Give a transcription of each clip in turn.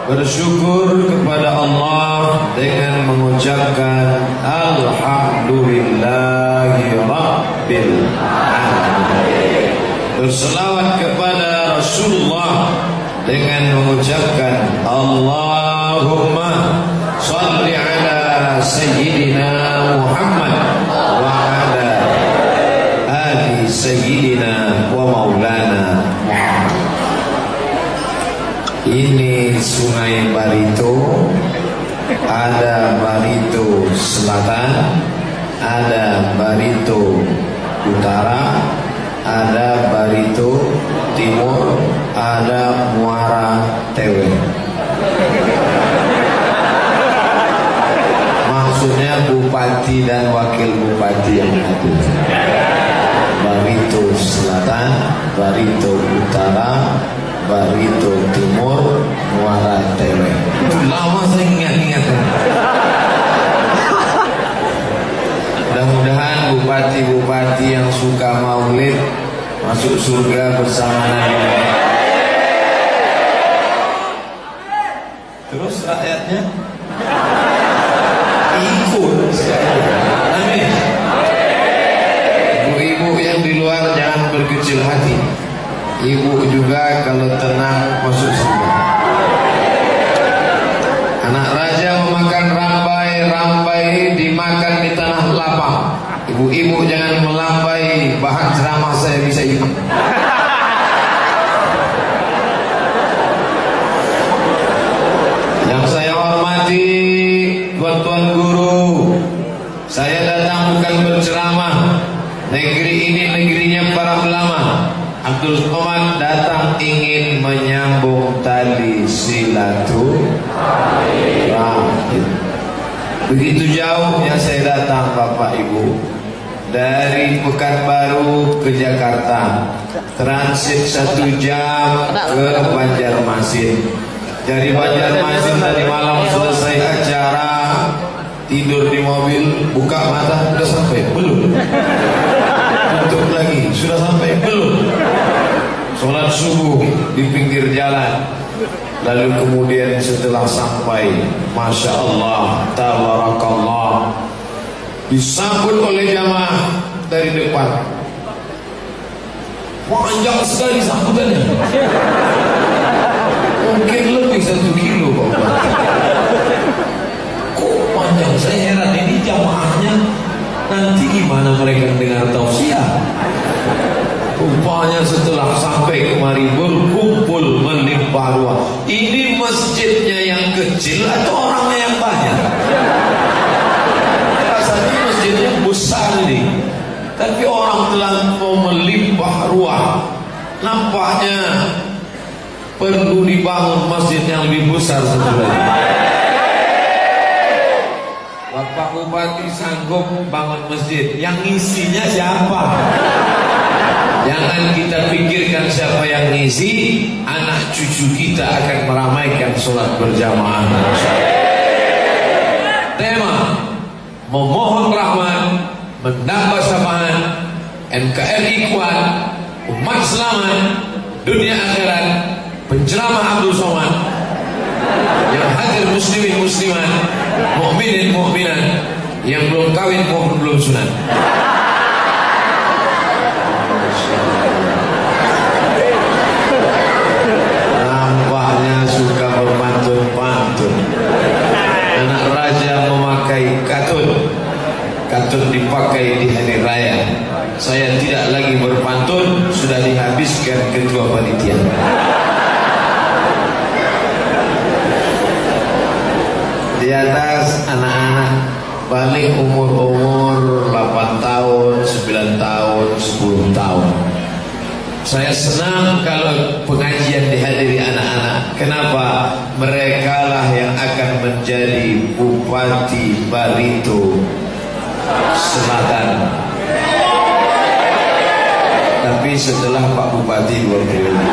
bersyukur kepada Allah dengan mengucapkan Alhamdulillahi Rabbil Alamin. Berselawat kepada Rasulullah dengan mengucapkan Allahumma salli ala Sayyidina Muhammad wa ala ali Sayyidina wa maulana Muhammad. Ini Sungai Barito. Ada Barito Selatan, ada Barito Utara, ada Barito Timur, ada Muara Tewe. Maksudnya bupati dan wakil bupati yang ada. Barito Selatan, Barito Utara, Barito Timur, Muara Tewe. Itu lama saya ingat-ingat. Mudah-mudahan bupati-bupati yang suka maulid masuk surga bersama Nabi. Terus rakyatnya ikut. Amin. Ibu-ibu yang di luar jangan berkecil hati. Ibu juga kalau tenang masuk surga. Anak raja memakan rambai dimakan di tanah lapang. Ibu-ibu jangan melambai, bahan ceramah saya bisa ikut. Yang saya hormati tuan-tuan guru, saya datang bukan berceramah. Negeri ini negerinya para ulama. Abdul Somad datang ingin menyambung tali silaturahim. Begitu jauhnya saya datang Bapak Ibu, dari Pekanbaru ke Jakarta, transit 1 jam ke Banjarmasin. Dari Banjarmasin tadi malam selesai acara, tidur di mobil, buka mata, sudah sampai belum? Tutup lagi, sudah sampai belum? Sholat subuh di pinggir jalan. Lalu kemudian setelah sampai, Masya Allah, Tabarakallah, disambut oleh jamaah dari depan. Panjang sekali sambutannya. Mungkin lebih 1 kilo Pak. Kok panjang? Saya heran, ini jamaahnya nanti gimana mereka dengar tausiah? Rupanya setelah sampai kemari berkumpul melimpah ruah. Ini masjidnya yang kecil atau orangnya yang banyak? Rasanya masjidnya besar ini, tapi orang telah mau melimpah ruah. Nampaknya perlu dibangun masjid yang lebih besar sebenarnya. Bapak Bupati sanggup bangun masjid, yang isinya siapa? Jangan kita pikirkan siapa yang ngisi, anak cucu kita akan meramaikan sholat berjamaah. Tema memohon rahmat, menambah sapaan, NKRI kuat, umat selamat, dunia akhirat, penceramah Abdul Somad yang hadir muslimin muslimat, mukminin mukminat, yang belum kawin maupun belum sunat. Nampaknya suka berpantun-pantun. Anak raja memakai katun. Katun dipakai di hari raya. Saya tidak lagi berpantun, sudah dihabiskan ketua panitia. Di atas anak-anak paling umur 8 tahun, 9 tahun, 10 tahun. Saya senang kalau pengajian dihadiri anak-anak. Kenapa? Mereka lah yang akan menjadi Bupati Barito Selatan. Tapi setelah Pak Bupati 2 periode.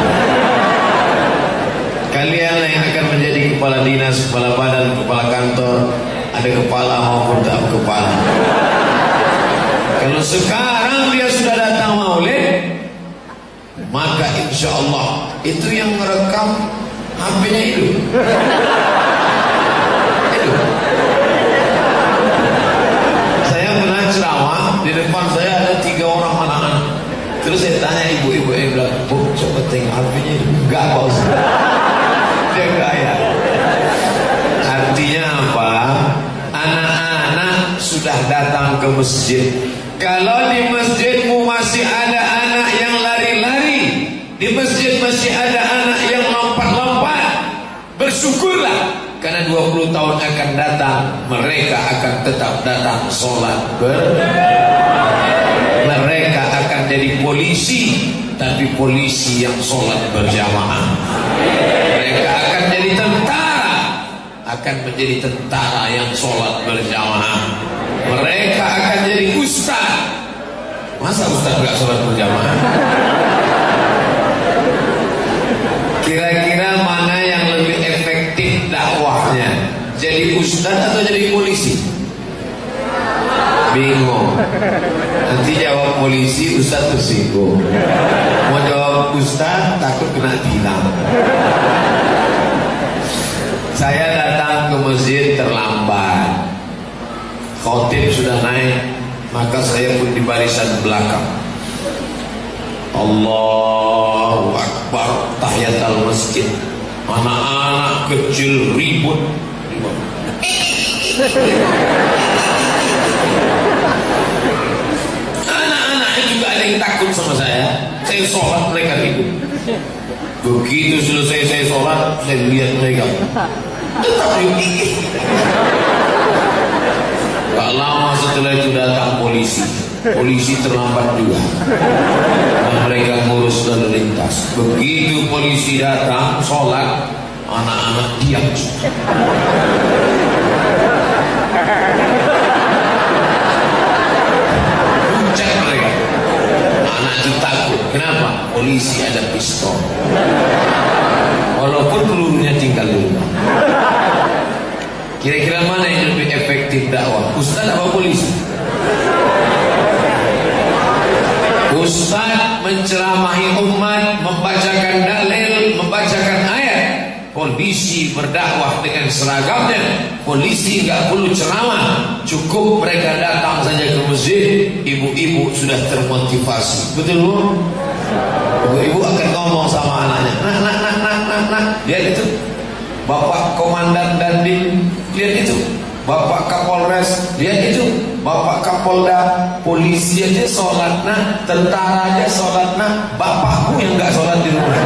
Kalian yang akan menjadi kepala dinas, kepala badan, kepala kantor, ada kepala maupun tak kepala. Kalau sekarang dia sudah datang maulid, maka insya Allah itu yang merekam HP-nya hidup. Saya pernah ceramah, di depan saya ada 3 orang anak-anak. Terus saya tanya ibu-ibu yang bilang, "Bu, coba tengok HP-nya hidup." Enggak, Pak Ustaz. Dia kaya. Artinya apa? Anak-anak sudah datang ke masjid. Kalau di masjidmu masih ada anak yang lari-lari, di masjid masih ada anak yang lompat-lompat, bersyukurlah, karena 20 tahun akan datang mereka akan tetap datang sholat mereka akan jadi polisi, tapi polisi yang sholat berjamaah. Mereka akan jadi tentara, akan menjadi tentara yang sholat berjamaah. Mereka akan jadi ustaz. Masa ustaz gak sholat berjamaah? Kira-kira mana yang lebih efektif dakwahnya? Jadi ustaz atau jadi polisi? Bingung. Nanti jawab polisi, ustaz tersinggung. Mau jawab ustaz, takut kena tilang. Saya datang ke masjid terlambat. Khotib sudah naik, maka saya pun di barisan belakang. Allahu Akbar, tahiyatul masjid. Anak-anak kecil ribut. Anak-anaknya juga ada yang takut sama saya. Saya sholat, mereka ribut. Begitu selesai saya sholat, saya lihat mereka tetap ribut. Gak lama setelah itu datang polisi. Polisi terlambat juga, dan mereka ngurus lalu lintas. Begitu polisi datang sholat, anak-anak diam. Puncak mereka. Anak itu takut. Kenapa? Polisi ada pistol. Walaupun pelurunya tinggal di rumah. Kira-kira mana yang lebih efektif dakwah? Ustaz apa polisi? Ustaz menceramahi umat, membacakan dalil, membacakan ayat. Polisi berdakwah dengan seragamnya. Polisi nggak perlu ceramah, cukup mereka datang saja ke masjid. Ibu-ibu sudah termotivasi. Betul, Bu? Ibu-ibu akan ngomong sama anaknya, nak, lihat itu, Bapak Komandan Dandim, lihat itu, Bapak Kapolres, lihat itu, Bapak Kapolda. Polisi aja sholat, nah, tentara aja sholat, nah, bapakmu yang nggak sholat di rumah.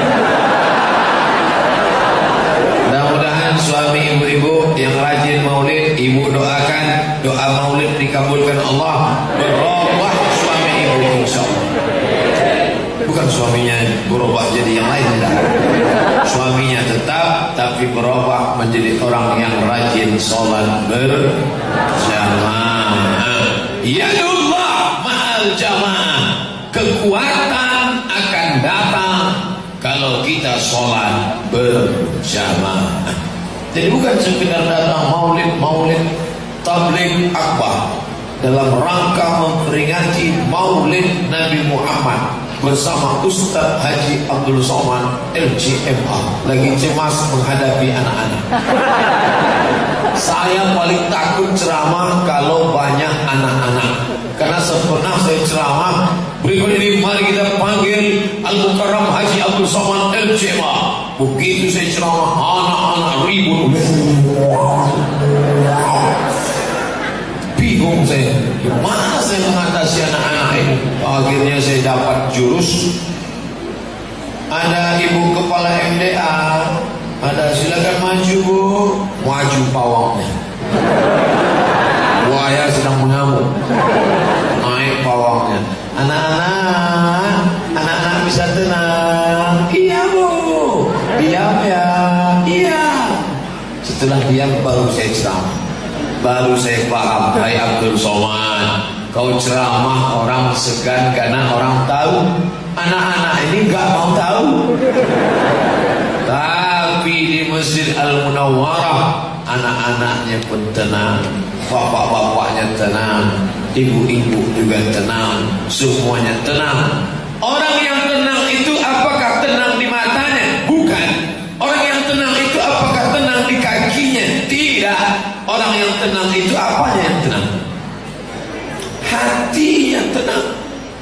Mudah-mudahan suami ibu-ibu yang rajin maulid, ibu doakan doa maulid dikabulkan Allah. Berubah suami ibu, insyaallah. Bukan suaminya berubah jadi yang lain, tidak. Suaminya tetap, tapi berubah menjadi orang yang rajin sholat berjamaah. Yadullah ma'al jamaah. Kekuatan akan datang kalau kita sholat berjamaah. Jadi bukan sekedar datang maulid, tabligh akbar dalam rangka memperingati maulid Nabi Muhammad bersama Ustaz Haji Abdul Somad LCMA. Lagi cemas menghadapi anak-anak. Saya paling takut ceramah kalau banyak anak-anak, karena pernah saya ceramah, berikut ini mari kita panggil Al-Mukarram Haji Abdul Somad LCMA. Begitu saya ceramah, anak-anak ribut. Bingung saya, gimana saya mengatasi anak-anak ini? Akhirnya saya dapat jurus. Ada ibu kepala MDA, ada, silakan maju, Bu. Maju pawangnya. Buaya sedang mengamuk. Naik pawangnya. Anak-anak bisa tenang. Iya, Bu. Diam ya. Iya. Setelah diam baru saya ceramah. Baru saya paham, hai Abdul Somad, kau ceramah orang segan karena orang tahu. Anak-anak ini gak mau tahu. Tapi di Masjid Al-Munawwarah, anak-anaknya pun tenang, bapak-bapaknya tenang, ibu-ibu juga tenang, semuanya tenang. Orang yang tenang itu apakah tenang di matanya? Bukan. Orang yang tenang orang yang tenang itu apanya yang tenang? Hati yang tenang.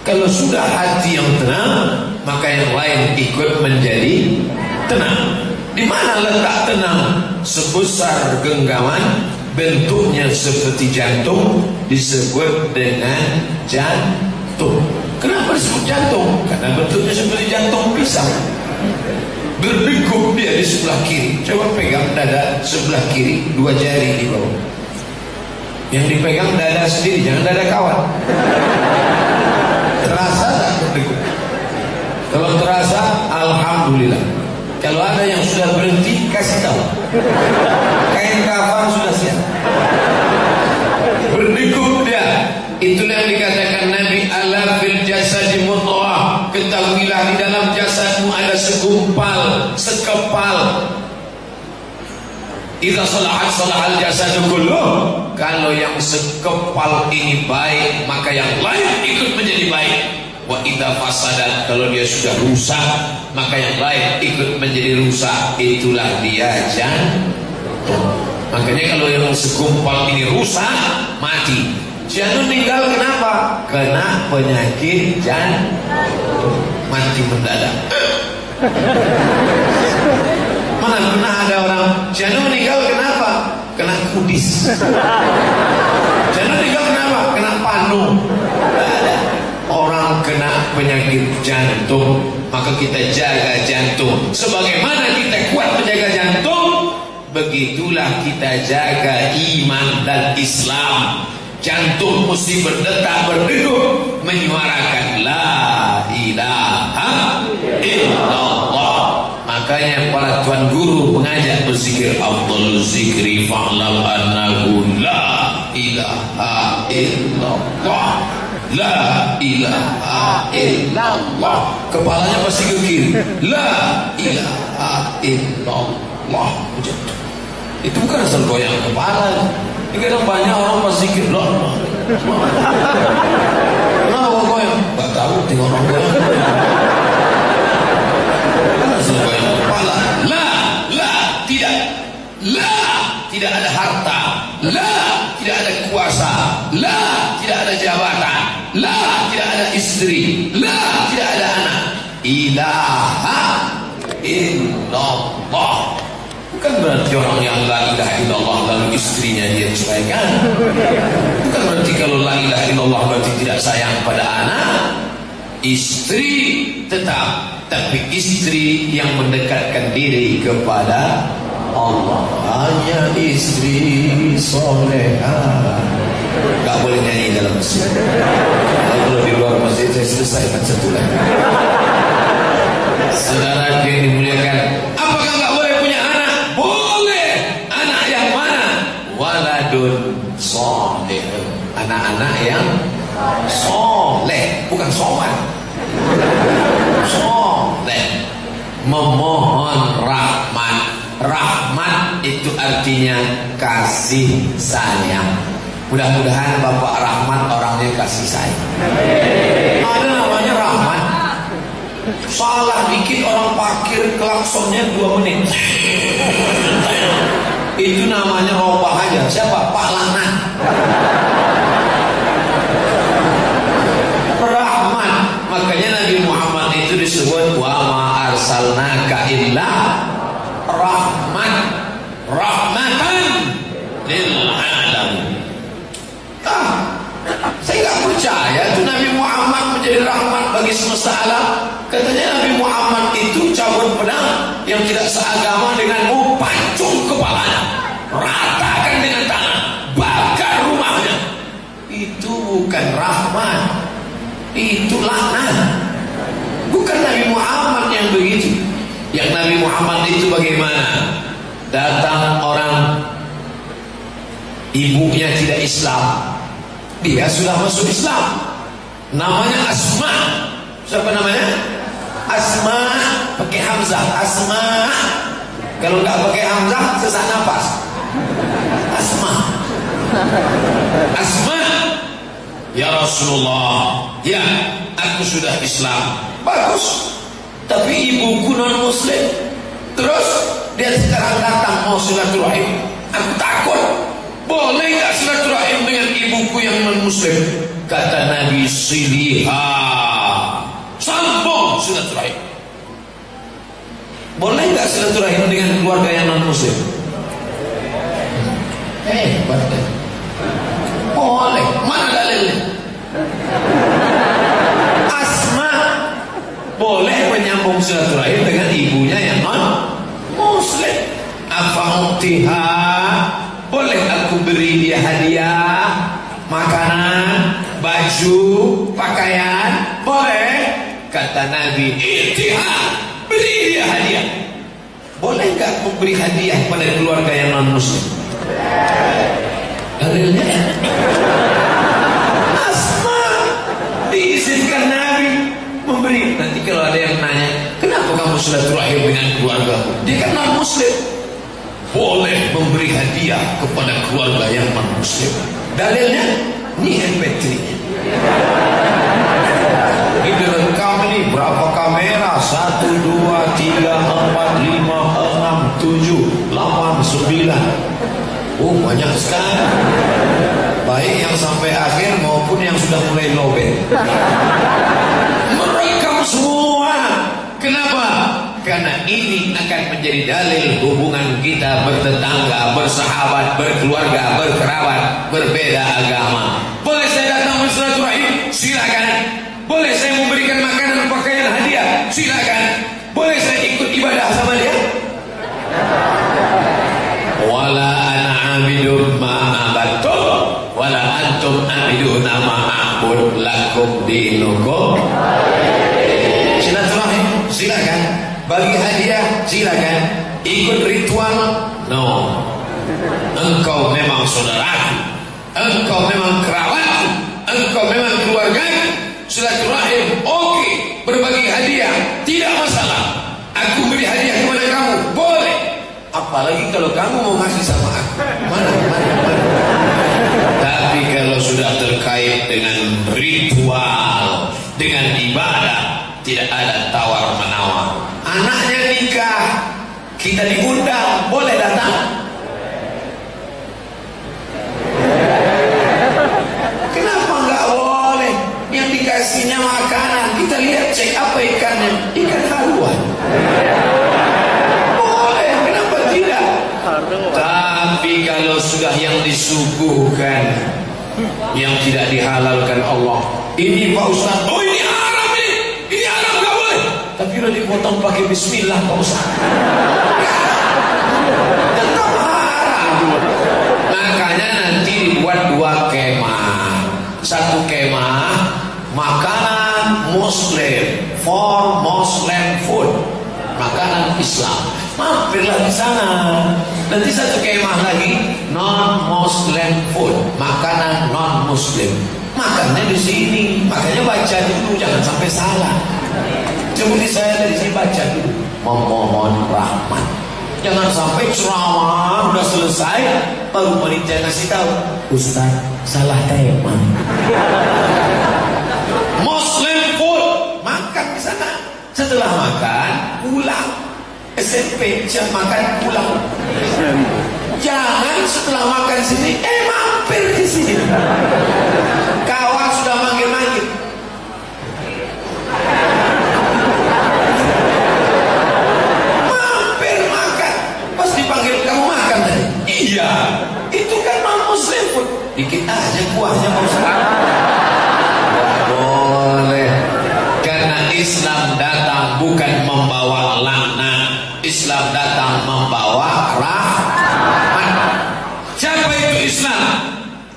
Kalau sudah hati yang tenang, maka yang lain ikut menjadi tenang. Di mana letak tenang? Sebesar genggaman, bentuknya seperti jantung, disebut dengan jantung. Kenapa disebut jantung? Karena bentuknya seperti jantung pisang. Berdegup dia di sebelah kiri. Coba pegang dada sebelah kiri, 2 jari di bawah. Yang dipegang dada sendiri, jangan dada kawan. Terasa tak berdegup? Kalau terasa, alhamdulillah. Kalau ada yang sudah berhenti, kasih tahu. Kain kafan sudah siap. Berdegup dia. Itulah yang dikatakan Nabi, ala fil jasadi mudghah. Ketahuilah di dalam jasadmu ada segumpal, sekepal. Idza salahat salahal jasadu kulluh. Kalau yang sekepal ini baik, maka yang lain ikut menjadi baik. Wa idza fasadat, kalau dia sudah rusak, maka yang lain ikut menjadi rusak. Itulah dia jantung. Makanya kalau yang segumpal ini rusak, mati. Jantung meninggal kenapa? Kena penyakit jantung, mati mendadak. Mana pernah ada orang jantung meninggal kenapa? Kena kudis. Jantung meninggal kenapa? Kena panu. Ada orang kena penyakit jantung, maka kita jaga jantung. Sebagaimana kita kuat menjaga jantung, begitulah kita jaga iman dan Islam. Jantung mesti berdetak, berdegup, menyuarakan la ilaha illallah. Makanya para tuan guru mengajak berzikir, afdhalul zikri fa'lam annahu la ilaha illallah. La ilaha illallah. Kepalanya pasti ke kiri. La ilaha illallah. Itu bukan asal goyang kepala. Ini kadang banyak orang pas zikir loh. Kenapa goyang? Gak tahu, tengok orang goyang. Asal goyang kepala. Tidak ada harta. Tidak ada kuasa. Tidak ada jabatan. Tidak ada istri. Tidak ada anak. Ilaha illallah. Bukan berarti orang yang la ilaha illallah lalu istrinya dia ceraikan. Bukan berarti kalau la ilaha illallah berarti tidak sayang pada anak. Istri tetap, tapi istri yang mendekatkan diri kepada Allah. Hanya istri solehah. Gak boleh nyanyi dalam masjid. Kalau di luar masjid saya selesaikan satu lagi. Saudara yang dimuliakan, apakah gak boleh punya anak? Boleh. Anak yang mana? Waladun soleh. Anak-anak yang soleh, bukan sowan. Soleh, memohon rahmat. Rahmat itu artinya kasih sayang. Mudah-mudahan Bapak Rahmat orangnya kasih sayang. Ada namanya Rahmat. Salah dikit orang parkir klaksonnya 2 menit. Itu namanya robah aja. Siapa? Pak Lanat. Rahmat. Makanya Nabi Muhammad itu disebut wa ma arsalnaka illa rahmat, rahmatan lil alamin. Saya nggak percaya itu Nabi Muhammad menjadi rahmat bagi semesta alam. Katanya Nabi Muhammad itu cabut pedang yang tidak seagama denganmu, pancung kepalanya, ratakan dengan tangan, bakar rumahnya. Itu bukan rahmat, itu laknat. Bukan Nabi Muhammad yang begitu. Yang Nabi Muhammad itu bagaimana? Datang orang, ibunya tidak Islam, dia sudah masuk Islam. Namanya Asma. Siapa namanya? Asma. Pakai hamzah. Asma. Kalau nggak pakai hamzah sesak nafas. Asma. Asma. Ya Rasulullah, ya aku sudah Islam. Bagus. Tapi ibuku non muslim. Terus dia sekarang datang mau silaturahim. Aku takut. boleh nggak silaturahim dengan ibuku yang non muslim? Kata Nabi, siliha, sambung silaturahim. Boleh nggak silaturahim dengan keluarga yang non muslim? Boleh. Mana dalilnya? Asma boleh menyambung silaturahim dengan ibunya yang non muslim. Afautiha, boleh aku beri dia hadiah, makanan, baju, pakaian, boleh. Kata Nabi, itiha, beri dia hadiah. Boleh nggak memberi hadiah pada keluarga yang non muslim? Dalilnya Asma diizinkan Nabi memberi. Nanti kalau ada yang nanya, kenapa kamu silaturahim dengan keluargamu? Dia kan non muslim. Boleh memberi hadiah kepada keluarga yang non muslim. Dalilnya ini MP3 nya. Ini direkam ini berapa kamera? 1, 2, 3, 4, 5, 6, 7, 8, 9. Banyak sekali. Baik yang sampai akhir maupun yang sudah mulai lobet. Merekam semua. Kenapa? Karena ini akan menjadi dalil hubungan kita bertetangga, bersahabat, berkeluarga, berkerabat, berbeda agama. Boleh saya datang bersilaturahim? Silakan. Boleh saya memberikan makanan, pakaian, hadiah? Silakan. Boleh saya ikut ibadah sama dia? Wala ana abidun ma'abatum wala antum abiduna ma'abud lakum dinukum. Silaturahim silakan, bagi hadiah silakan, ikut ritual no. Engkau memang saudaraku, engkau memang kerabatku, engkau memang keluargaku. Silaturahim oke, berbagi hadiah tidak masalah. Aku beri hadiah kepada kamu boleh. Apalagi kalau kamu mau ngasih sama aku. Mana. Tapi kalau sudah terkait dengan ritual, dengan ibadah, tidak ada tawar menawar. Anaknya nikah, kita diundang, boleh datang? Kenapa nggak boleh? Yang dikasihnya makanan, kita lihat cek apa ikannya, ikan haluan. Tapi kalau sudah yang disuguhkan, yang tidak dihalalkan Allah, ini Pak Ustaz, oh ini haram ini haram gak boleh. Tapi udah dipotong pakai bismillah Pak Ustaz, tetap haram. Makanya nanti dibuat 2 kemah. Satu kemah makanan Muslim, for Muslim food, makanan Islam. Mampirlah di sana. Nanti satu kemah lagi non-Muslim food, makanan non-Muslim. Makannya di sini. Makanya baca dulu, jangan sampai salah. Seperti saya dari sini baca dulu, memohon rahmat. Jangan sampai ceramah udah selesai baru panitia kasih tahu, Ustaz salah tema. Muslim food, makan di sana. Setelah makan pulang. SMP jam makan pulang. Jangan setelah makan sini mampir di sini. Kawan sudah manggil-manggil. Mampir makan. Pas dipanggil kamu makan tadi. Iya, itu kan non muslim pun. Dikit aja kuahnya mau boleh. Karena Islam datang bukan membawa laknat. Islam datang membawa rahmat. Siapa itu Islam?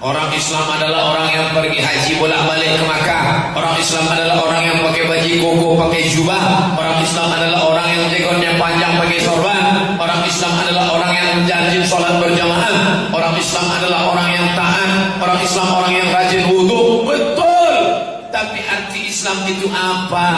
Orang Islam adalah orang yang pergi haji bolak-balik ke Makkah. Orang Islam adalah orang yang pakai baju koko, pakai jubah. Orang Islam adalah orang yang jenggotnya panjang, pakai sorban. Orang Islam adalah orang yang menjanji sholat berjamaah. Orang Islam adalah orang yang taat. Orang Islam orang yang rajin wudu. Betul. Tapi arti Islam itu apa?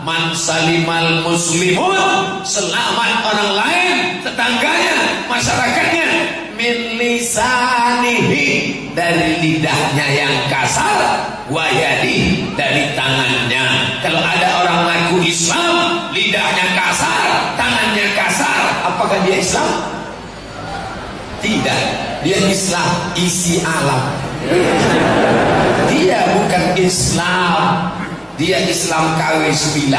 Man salimal muslimun, selamat orang lain, tetangganya, masyarakatnya, min lisanihi, dari lidahnya yang kasar, wayadi, dari tangannya. Kalau ada orang mengaku Islam, lidahnya kasar, tangannya kasar, apakah dia Islam? Tidak, dia Islam isi alam. Dia bukan Islam, dia Islam KW9.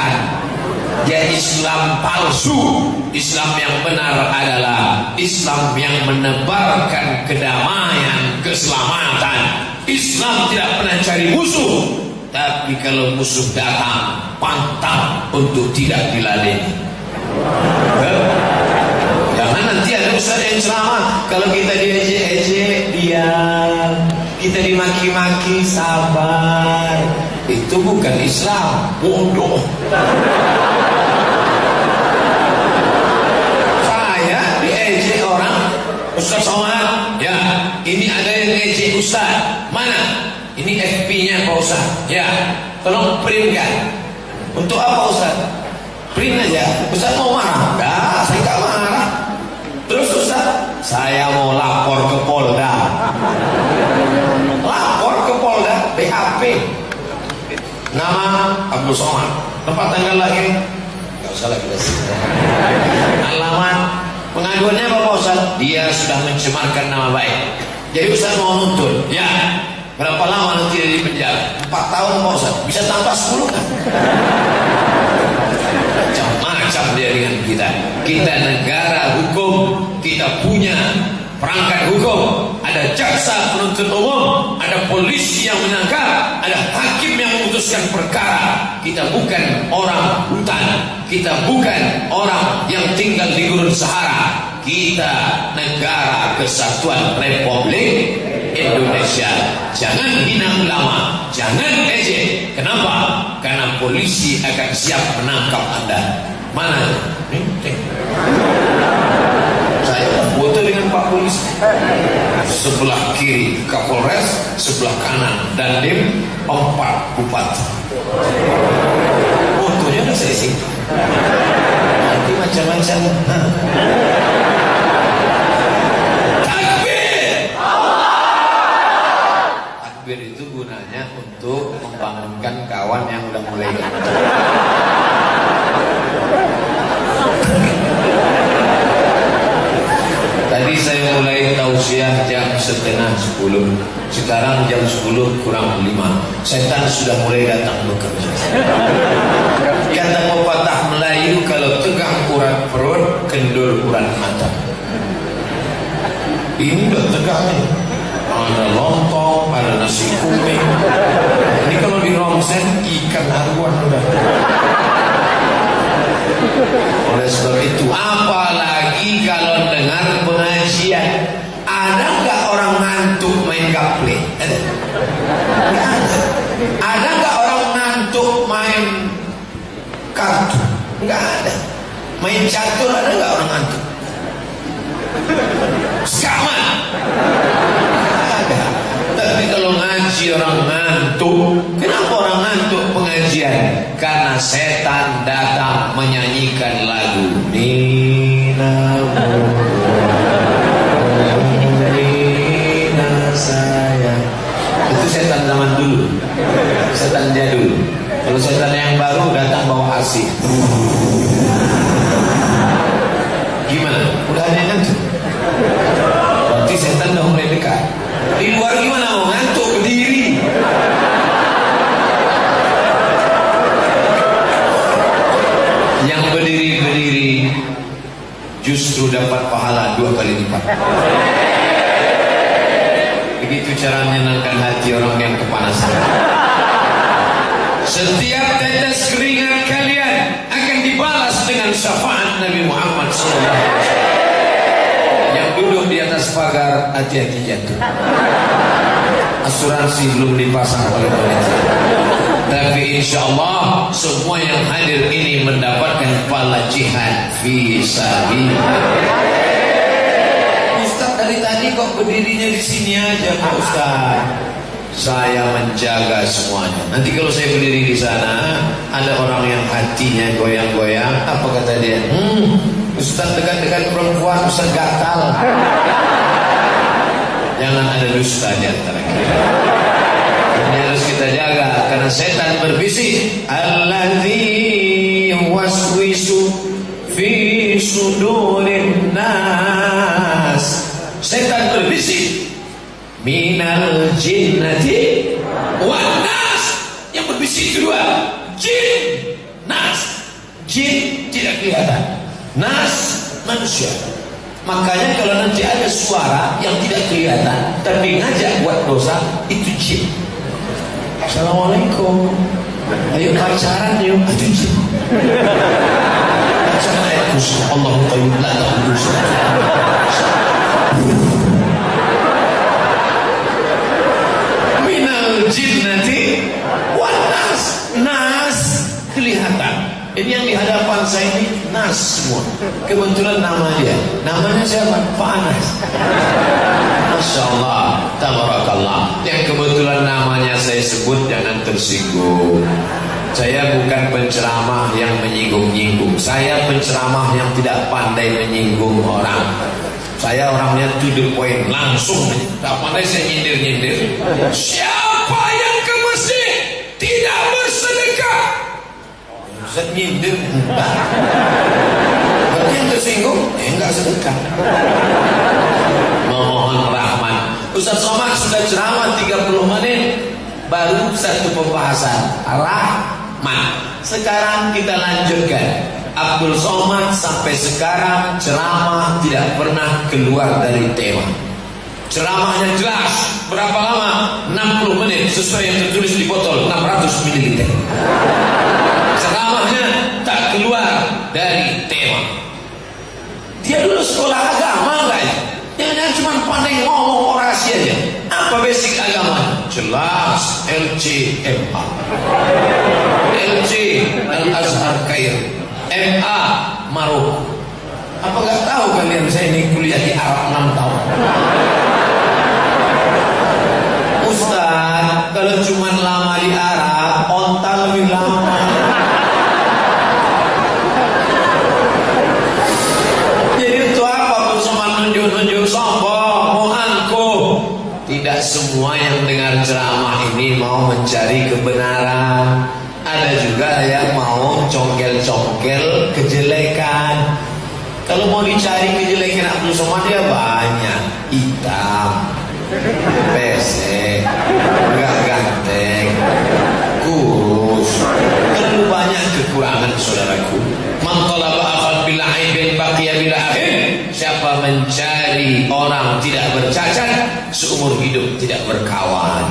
Dia Islam palsu. Islam yang benar adalah Islam yang menebarkan kedamaian, keselamatan. Islam tidak pernah cari musuh, tapi kalau musuh datang, pantang untuk tidak diladeni. Jangan nanti ada ustaz yang ceramah, kalau kita diejek-ejek diam, kita dimaki-maki sabar. Itu bukan Islam, bodoh. Saya diejek orang, Ustaz Somad, ya, ini ada yang ejek Ustaz. Mana? Ini FP-nya Pak Ustaz. Ya, tolong print kan. Untuk apa Ustaz? Print aja. Ustaz mau marah? Enggak, saya enggak marah. Terus Ustaz, saya mau lapor ke Polda. Lapor ke Polda, BAP. Nama Abdul Somad, tempat tanggal lahir nggak usah lagi. Alamat pengaduannya apa Pak Ustaz? Dia sudah mencemarkan nama baik. Jadi Ustaz mau nuntut. Ya, berapa lama nanti dia di penjara? 4 tahun Pak Ustaz. Bisa tambah 10 kan? Macam-macam dia dengan kita. Kita negara hukum, kita punya perangkat hukum, ada jaksa penuntut umum, ada polisi yang menangkap, ada hakim yang memutuskan perkara. Kita bukan orang hutan, kita bukan orang yang tinggal di gurun Sahara. Kita negara kesatuan Republik Indonesia. Jangan hina ulama, jangan ejek. Kenapa? Karena polisi akan siap menangkap Anda. Mana? Saya foto dengan Pak Polisi. Sebelah kiri Kapolres, sebelah kanan Dandim, 4 bupati. Fotonya udah saya simpan. Nanti macam-macam. Takbir. Takbir itu gunanya untuk membangunkan kawan yang udah mulai. Tadi saya mulai tausiah jam 9:30. Sekarang jam 10 kurang 5. Setan sudah mulai datang bekerja. Kata pepatah Melayu, kalau tegang urat perut, kendor urat mata. Ini udah tegang nih. Ada lontong, ada nasi kuning. Ini kalau di romsen ikan haruan udah. Oleh sebab itu, apalagi kalau dengar pengajian, ada nggak orang ngantuk main gaple? Ada? Nggak ada. Ada nggak orang ngantuk main kartu? Nggak ada. Main catur ada nggak orang ngantuk? Sama. Nggak ada. Tapi kalau ngaji orang ngantuk, kenapa orang ngantuk pengajian? Karena setan datang menyanyikan lagu Nina sayang. Itu setan zaman dulu, setan jadul. Kalau setan yang baru datang bawa asih. Gimana? Udah ada yang ngantuk? Berarti setan udah mulai dekat. Di luar gimana mau ngantuk berdiri? Yang berdiri justru dapat pahala 2 kali lipat. Begitu cara menyenangkan hati orang yang kepanasan. Setiap tetes keringat kalian akan dibalas dengan syafaat Nabi Muhammad SAW. Yang duduk di atas pagar, hati-hati jatuh. Asuransi belum dipasang oleh pemerintah. Tapi insya Allah semua yang hadir ini mendapatkan pahala jihad fisabilillah. Ustaz dari tadi kok berdirinya di sini aja Pak Ustaz? Saya menjaga semuanya. Nanti kalau saya berdiri di sana, ada orang yang hatinya goyang-goyang, apa kata dia? Ustaz dekat-dekat perempuan, Ustaz gatal. Jangan ada dusta di antara kita. Ini harus kita jaga, karena setan berbisik. Alladzi waswisu fi sudurin nas. Setan kedua, jin, nas. Jin tidak kelihatan, nas manusia. Makanya kalau nanti ada suara yang tidak kelihatan tapi ngajak buat dosa, itu jin. Assalamualaikum, ayo pacaran yuk, itu jin. Baca ayat kursi, Allahu qayyum la ta'khudhuhu sinatun. Minal jinnati wan nas. Nas kelihatan. Ini yang di hadapan saya ini nas semua. Kebetulan nama dia. Namanya siapa? Pak Anas. Masya Allah, tabarakallah. Yang kebetulan namanya saya sebut, jangan tersinggung. Saya bukan penceramah yang menyinggung-nyinggung. Saya penceramah yang tidak pandai menyinggung orang. Saya orangnya to the point, langsung. Tak pandai saya nyindir-nyindir. Siapa yang ke masjid tidak bersedekah? Saya nyindir, enggak. Berarti yang tersinggung, enggak sedekah. Memohon rahmat. Ustaz Somad sudah ceramah 30 menit, baru satu pembahasan rahmat. Sekarang kita lanjutkan. Abdul Somad sampai sekarang ceramah tidak pernah keluar dari tema. Ceramahnya jelas. Berapa lama? 60 menit sesuai yang tertulis di botol, 600 ml. Ceramahnya tak keluar dari tema. Dia dulu sekolah agama enggak ya? Jangan cuma pandai ngomong orasi aja. Apa basic agama? Jelas. LCMA, LC Al-Azhar Kair, MA Maroko. Apa nggak tahu kalian saya ini kuliah di Arab 6 tahun? Ustaz, kalau cuma lama di Arab, onta lebih lama. Jadi itu apa bersama nunjuk-nunjuk sombong, mu'anku. Tidak semua yang dengar ceramah ini mau mencari kebenaran. Ada juga yang mau congkel-congkel kejelekan. Kalau mau dicari kejelekan Abdul Somad dia banyak. Hitam, pesek, gak ganteng, kurus. Terlalu banyak kekurangan saudaraku. Man talaba akhal bil aibin baqiya bil aib. Siapa mencari orang tidak bercacat, seumur hidup tidak berkawan.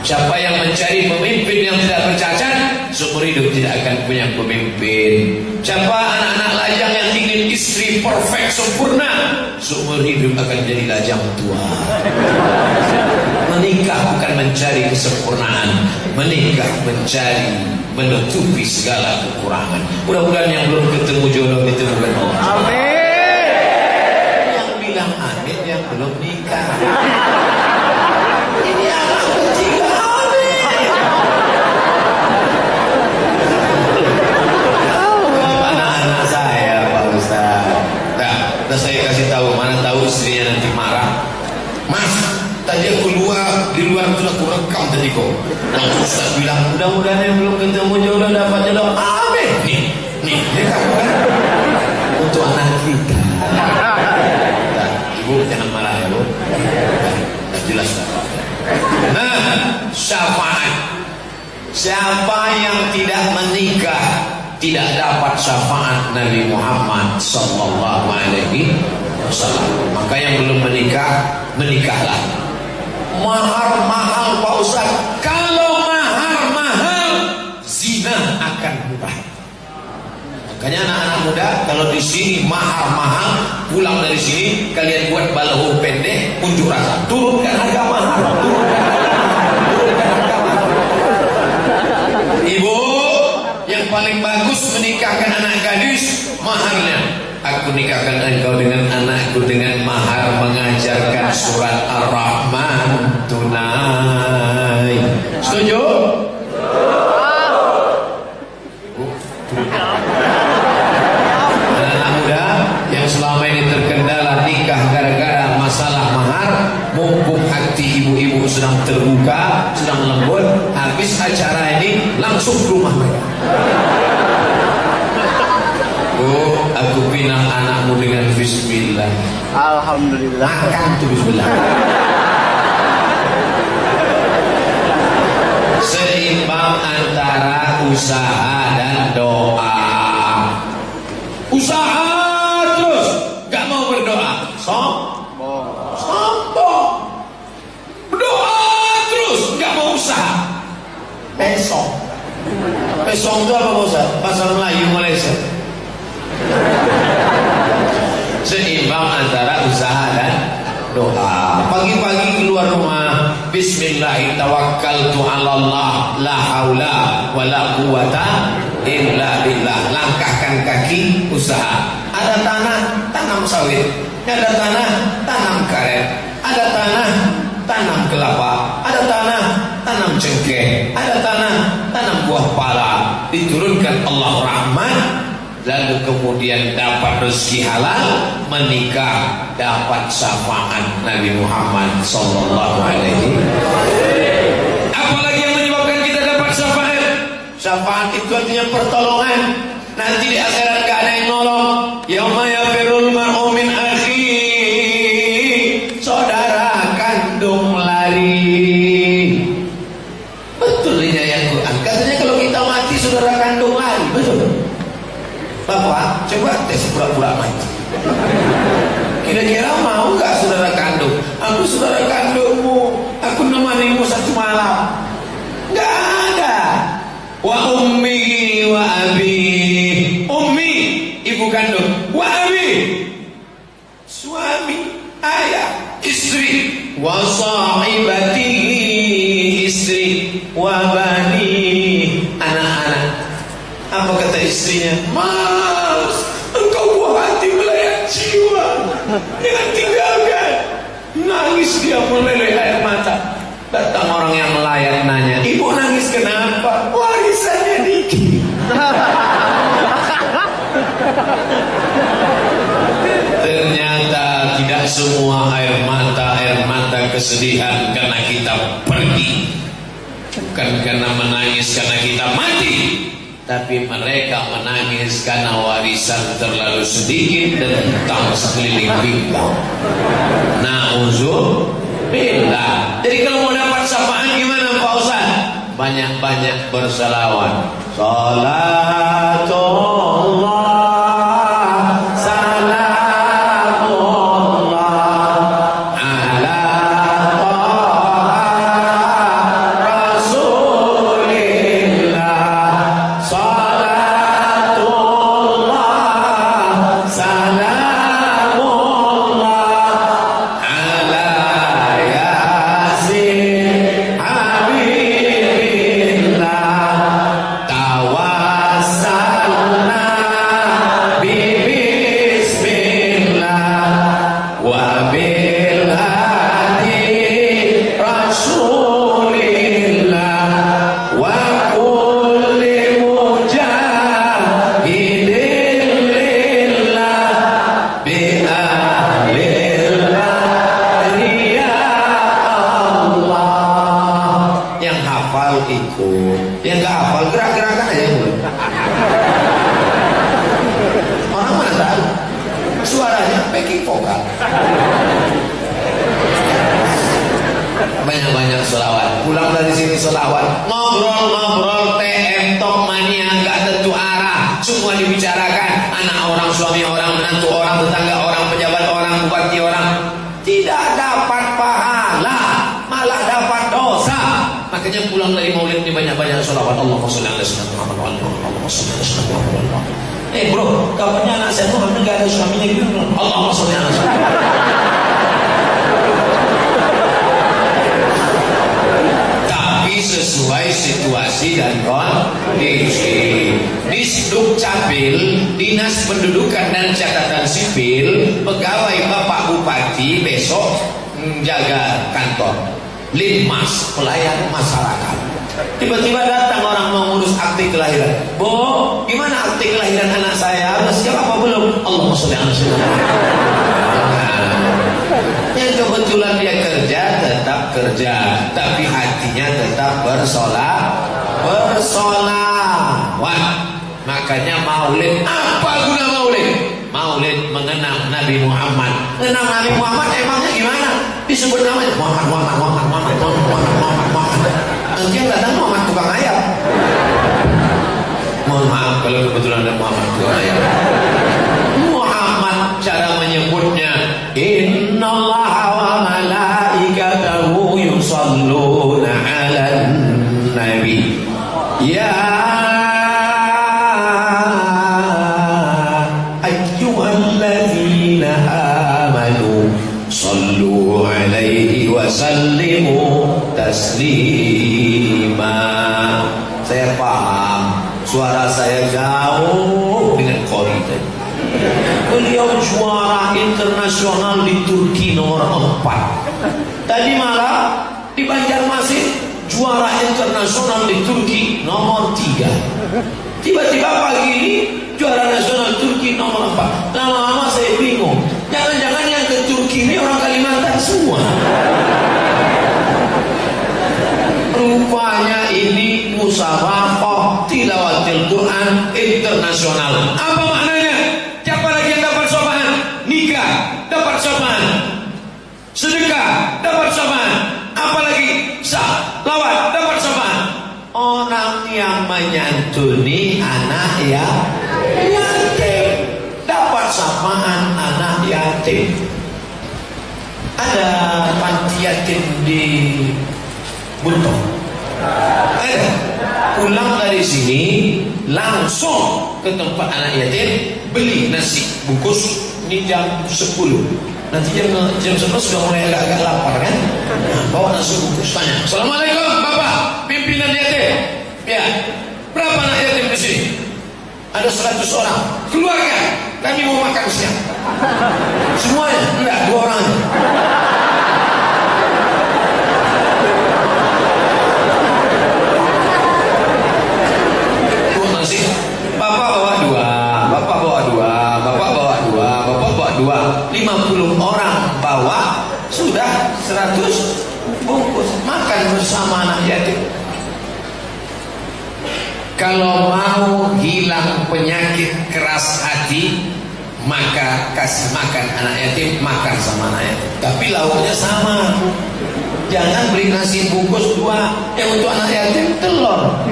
Siapa yang mencari pemimpin yang tidak bercacat, seumur hidup tidak akan punya pemimpin. Siapa anak-anak lajang yang ingin istri perfect sempurna, seumur hidup akan jadi lajang tua. Menikah bukan mencari kesempurnaan, menikah mencari menutupi segala kekurangan. Mudah-mudahan yang belum ketemu jodoh ditemukan Allah. Amin. Yang bilang amin yang belum nikah. Ini anak ketiga. Anak-anak saya Pak Ustaz. Nah, saya kasih tahu, mana tahu istrinya nanti marah. Mas, tadi aku di luar itu aku rekam tadi kok. Langsung Ustaz bilang, mudah-mudahan yang belum ketemu jodoh dapat jodoh. Amin. Nih, rekam kan? Untuk anak kita. Nah, Ibu jangan marah ya Bu. Nah, jelas tak? Nah, syafaat. Siapa yang tidak menikah tidak dapat syafaat Nabi Muhammad sallallahu alaihi wasallam. Maka yang belum menikah, menikahlah. Mahar mahal Pak Ustaz. Kalau mahar mahal, zina akan murah. Makanya anak-anak muda kalau di sini mahar mahal, pulang dari sini kalian buat balaho pendek, unjuk rasa, turunkan harga mahar, turunkan harga mahar. Ibu, yang paling bagus menikahkan anak gadis, maharnya. Aku nikahkan engkau dengan anakku dengan mahar mengajarkan surat Ar-Rahman tunai. Setuju? Anak muda yang selama ini terkendala nikah gara-gara masalah mahar, mumpung hati ibu-ibu sedang terbuka, sedang lembut, habis acara ini langsung ke rumah mereka. Oh, aku pinang anakmu dengan bismillah. Alhamdulillah. Makan tuh bismillah. Seimbang antara usaha dan doa. Usaha terus gak mau berdoa, sombong. Doa terus gak mau usaha, pesong itu apa Ustaz? Bahasa Melayu Malaysia. Seimbang antara usaha dan doa. Pagi-pagi keluar rumah, Bismillahirrahmanirrahim, la haula wala quwata illa billah. Langkahkan kaki, usaha. Ada tanah, tanam sawit. Ada tanah, tanam karet. Ada tanah, tanam kelapa. Ada tanah, tanam cengkeh. Ada tanah, tanam buah pala. Diturunkan Allah rahmat, lalu kemudian dapat rezeki halal, menikah, dapat syafaat Nabi Muhammad sallallahu alaihi. Apalagi yang menyebabkan kita dapat syafaat? Syafaat itu artinya pertolongan. Nanti di akhirat gak ada yang nolong. Yauma yafirul mar'u min akhi, saudara kandung lari. Betul ini ayat Quran. Katanya kalau kita mati saudara kandung lari. Betul. Bapak, coba tes pura-pura mati. Kira-kira mau gak saudara kandung? Aku saudara kandungmu, aku nemanimu satu malam. Gak ada. Wa ummi wa abi. Ummi, ibu kandung. Wa abi, suami, ayah, istri. Wa sahibati, istri. Wa bani, anak-anak. Apa kata istrinya? Mas, engkau buah hati melayang jiwa. Jangan tinggalkan. Nangis dia meleleh air mata. Datang orang yang melayang nanya, ibu nangis kenapa? Warisannya dikit. Ternyata tidak semua air mata kesedihan karena kita pergi, bukan karena menangis karena kita mati. Tapi mereka menangis karena warisan terlalu sedikit dan hutang sekeliling pinggang. Na'udzubillah. Jadi kalau mau dapat syafaat gimana Pak Ustaz? Banyak-banyak berselawat. Salatullah, salamullah ala Rasulillah. Salatullah, salamullah ala Yasin Habibillah. Tawassalna bismillah wa bil hadi Rasulillah wa kulli mujahidin lillah bi ahlillah ya Allah. Yang hafal ikut, yang gak hafal gerak-gerakan aja mulai. Orang mana tahu suaranya backing vokal. Banyak-banyak selawat. Pulang dari sini selawat. Ngobrol-ngobrol TM Top Mania nggak tentu arah. Semua dibicarakan. Anak orang, suami orang, menantu orang, tetangga orang, pejabat orang, bupati orang. Tidak dapat pahala, malah dapat dosa. Makanya pulang dari maulid ini banyak-banyak selawat. Allahumma sholli ala sayyidina Muhammad. Allahumma sholli ala sayyidina Muhammad. Bro, kabarnya anak saya tuh hamil gak ada suaminya gitu. Allahumma sholli ala sayyidina. Tapi sesuai situasi dan kondisi. Di Dukcapil, Dinas Pendudukan dan Catatan Sipil, pegawai Bapak Bupati besok menjaga kantor. Linmas, pelayan masyarakat. Tiba-tiba datang orang mau ngurus akte kelahiran. Bu, gimana akte kelahiran anak saya? Udah siap apa belum? Allahumma sholli ala sayyidina. Yang kebetulan dia kerja tetap kerja, tapi hatinya tetap bersolawat. Makanya maulid, apa guna maulid? Maulid mengenang Nabi Muhammad. Mengenang Nabi Muhammad emangnya gimana? Disebut namanya Muhammad. Nanti yang datang Muhammad tukang ayam. Mohon maaf kalau kebetulan ada Muhammad dua ya. Muhammad cara menyebutnya innallaha wa malaikatahu yusalluna 'alan nabi ya ayyuhalladzina amanu sallu 'alaihi wa sallimu taslima. Saya paham suara saya jauh dengan Qori tadi. Beliau juara internasional di Turki nomor 4. Tadi malam di Banjarmasin juara internasional di Turki nomor 3. Tiba-tiba pagi ini juara nasional Turki nomor 4. Lama-lama saya bingung. Jangan-jangan yang ke Turki ini orang Kalimantan semua. Rupanya ini musabaqah tilawatil Quran internasional. Apa maknanya? Siapa lagi yang dapat sopan? Nikah dapat sopan, sedekah dapat sopan, apalagi salawat dapat sopan. Orang yang menyantuni anak yatim dapat sapaan anak yatim. Ada panti yatim di Buntung. Ada. Pulang dari sini langsung ke tempat anak yatim, beli nasi bungkus. Ini jam 10. Nanti jam 11 sudah mulai agak lapar kan? Nah, bawa nasi bungkus, tanya, Assalamualaikum Bapak pimpinan yatim. Ya, berapa anak yatim di sini? Ada 100 orang. Keluarga, kami mau makan siang. Semuanya? Enggak, 2 orang. Bapak bawa 2, Bapak bawa 2, Bapak bawa 2, Bapak bawa 2. 50 orang bawa, sudah 100 bungkus. Makan bersama anak yatim. Kalau mau hilang penyakit keras hati, maka kasih makan anak yatim, makan sama anak yatim. Tapi lauknya sama. Jangan beli nasi bungkus 2, yang untuk anak yatim telur,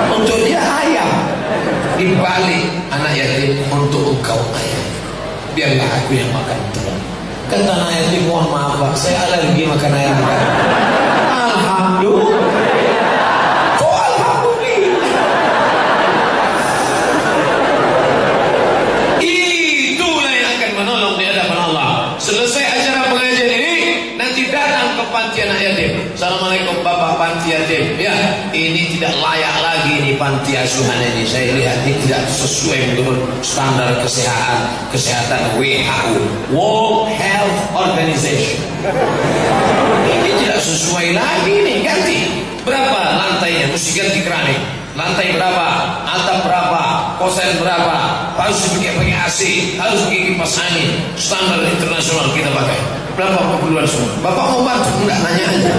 untuk dia ayam. Dibalik anak yatim, untuk engkau ayam, biarlah aku yang makan telur. Kata anak yatim, mohon maaf Pak, saya alergi makan ayam. Alhamdulillah. Kok alhamdulillah? Itulah yang akan menolong di hadapan Allah. Selesai acara pengajian ini, nanti datang ke panti anak yatim. Assalamualaikum Bapak panti yatim. Ya, ini tidak layak lagi ini panti asuhan ini. Saya lihat ini tidak sesuai menurut standar kesehatan WHO, World Health Organization. Ini tidak sesuai lagi nih, ganti. Berapa lantainya? Mesti ganti keramik. Lantai berapa? Atap berapa? Kosan berapa? Harus pakai AC, harus pakai kipas angin. Standar internasional kita pakai. Berapa keperluan semua? Bapak mau bantu? Enggak, nanya aja.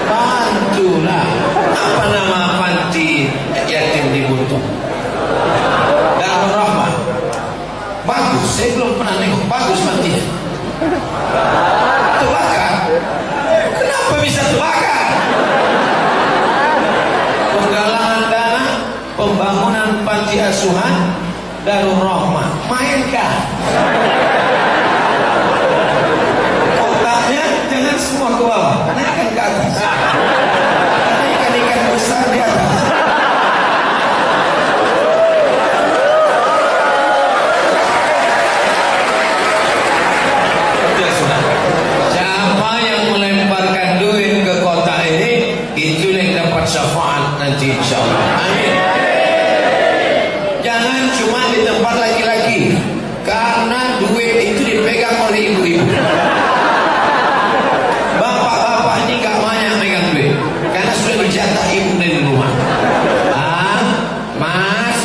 Bantulah. Apa nama panti yatim di Buntung? Darul Rahmah. Bagus, saya belum pernah nengok. Bagus pantinya. Terbakar. Kenapa bisa terbakar? Penggalangan dana pembangunan panti asuhan Darul Rahmah. Mainkah? Kotaknya jangan semua ke bawah, naikkan ke atas. Ikan-ikan besar di atas. Siapa yang melemparkan duit ke kotak ini, itu yang dapat syafaat nanti insyaallah. Amin. Jangan cuma di tempat laki-laki, karena duit itu dipegang oleh ibu-ibu. Bapak-bapak ini gak banyak megang duit, karena sudah dijatah ibu dari rumah. Mas,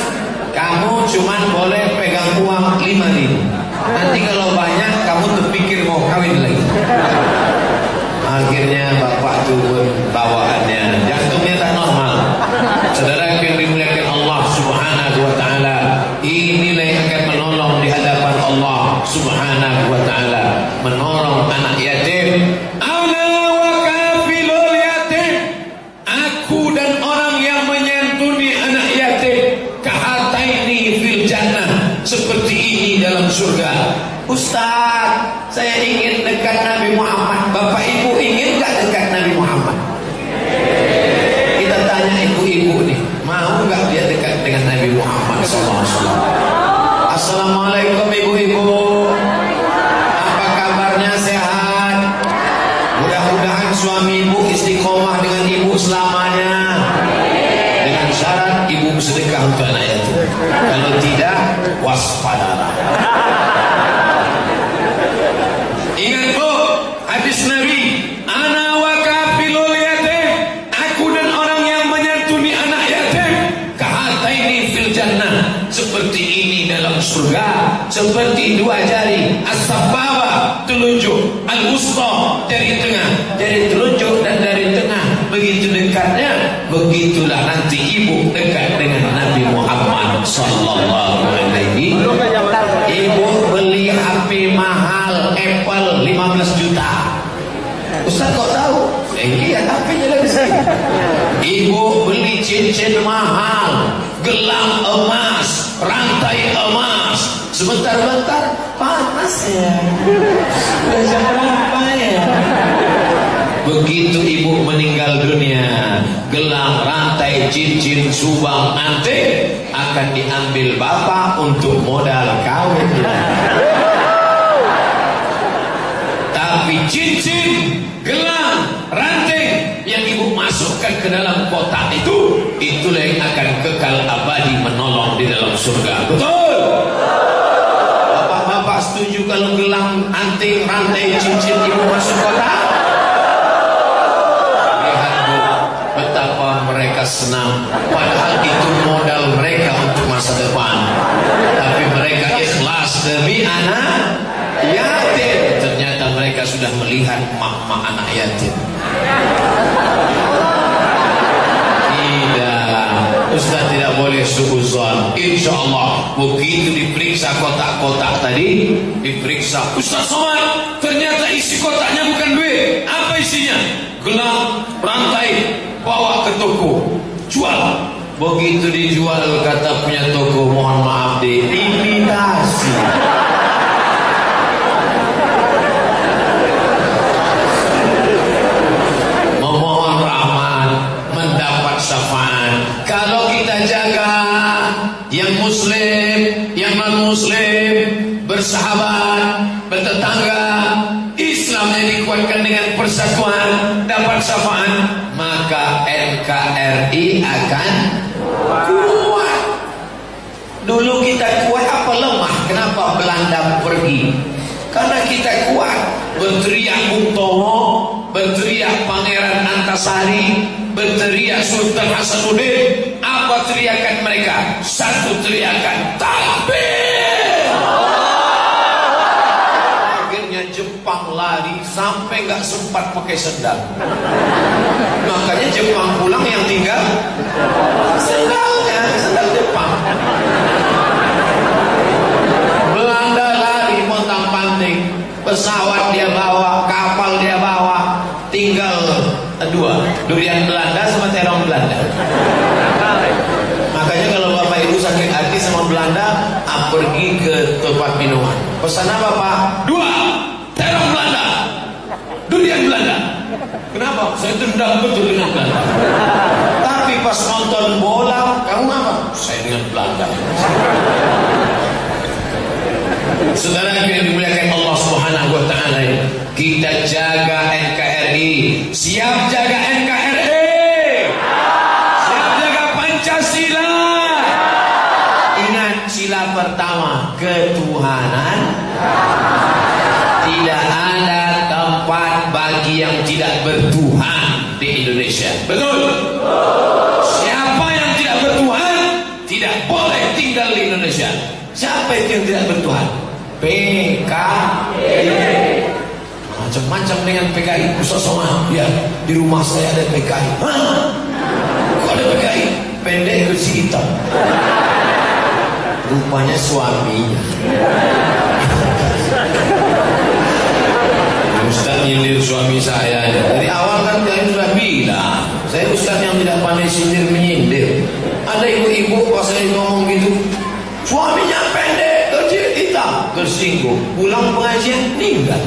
kamu cuma boleh pegang uang 5.000. Nanti kalau banyak, kamu terpikir mau kawin lagi. Akhirnya bapak turun bawaannya, jantungnya tak normal. Saudara yang dimuliakan Allah Subhanahu wa ta'ala, inilah yang akan menolong di hadapan Allah Subhanahu wa ta'ala, menolong anak yatim. Ana wa kafilul yatim, aku dan orang yang menyantuni Ustaz, saya ingin dekat Nabi Muhammad. Bapak ibu ingin gak dekat Nabi Muhammad? Kita tanya ibu-ibu nih, mau gak dia dekat dengan Nabi Muhammad SAW? Assalamualaikum ibu-ibu, apa kabarnya, sehat? Mudah-mudahan suami ibu istiqomah dengan ibu selamanya. Dengan syarat ibu sedekah untuk anak yatim. Kalau tidak, waspadalah. Ingat bu, hadis Nabi, ana wa kafilul yatim, aku dan orang yang menyantuni anak yatim, kahataini fil jannah, seperti ini dalam surga, seperti dua jari, as-sababa, telunjuk, al-wusta, jari tengah, jari telunjuk dan jari tengah, begitu dekatnya, begitulah nanti ibu dekat dengan Nabi Muhammad sallallahu alaihi wasallam. Ibu beli HP mahal, Apple 15 juta. Ustaz kok tahu? Lihat HP-nya dari sini. Ibu beli cincin mahal, gelang emas, rantai emas. Sebentar-bentar panas ya. Jam berapa ya? Begitu ibu meninggal dunia, gelang, rantai, cincin, subang, antik akan diambil bapak untuk modal kawin. Tapi cincin, gelang, rantai yang ibu masukkan ke dalam kotak itu, itulah yang akan kekal abadi menolong di dalam surga. Betul? Bapak-bapak setuju kalau gelang, anting, rantai, cincin ibu masuk kotak? Betapa mereka senang, padahal itu modal mereka untuk masa depan, tapi mereka ikhlas demi anak yatim. Ternyata mereka sudah melihat mak-mak anak yatim. Tidak, Ustaz tidak boleh suuzon. Insya Allah begitu diperiksa kotak-kotak tadi, diperiksa, Ustaz Somad, ternyata isi kotaknya bukan duit. Apa isinya? Gelang, rantai. Bawa ke toko, jual. Begitu dijual, kata punya toko, mohon maaf deh, imitasi. Memohon rahmat, mendapat syafaat. Kalau kita jaga yang muslim, yang non muslim, bersahabat, bertetangga, Islam yang dikuatkan dengan persatuan, dapat syafaat, maka NKRI akan kuat. Dulu kita kuat apa lemah? Kenapa Belanda pergi? Karena kita kuat. Berteriak Bung Tomo, berteriak Pangeran Antasari, berteriak Sultan Hasanuddin. Apa teriakan mereka? Satu teriakan, takbir. Jepang lari sampai nggak sempat pakai sendal. Makanya Jepang pulang yang tinggal sendalnya, sendal Jepang. Belanda lari pontang-panting, pesawat dia bawa, kapal dia bawa, tinggal dua, durian Belanda sama terong Belanda. Makanya kalau bapak ibu sakit hati sama Belanda, pergi ke tempat minuman. Pesan apa pak? Dua. Terong Belanda, durian Belanda. Kenapa? Saya dendam betul dengan Belanda. Tapi pas nonton bola, kamu apa? Saya dengan Belanda. Saudara yang dimuliakan Allah Subhanahu wa taala, kita jaga NKRI. Siap jaga NKRI? Siap jaga Pancasila? Ingat sila pertama, ketuhanan. Tidak ada tempat bagi yang tidak bertuhan di Indonesia. Betul? Siapa yang tidak bertuhan tidak boleh tinggal di Indonesia. Siapa itu yang tidak bertuhan? PKI. Macam-macam dengan PKI. Ustaz Somad, ya, di rumah saya ada PKI. Hah? Kok ada PKI? Pendek kursi hitam. Rupanya suaminya. Ustaz nyindir suami saya. Dari awal kan saya sudah bilang, saya ustaz yang tidak pandai sindir menyindir. Ada ibu-ibu pas saya ngomong gitu, suaminya pendek, kecil, hitam, tersinggung. seminggu, pulang pengajian meninggal.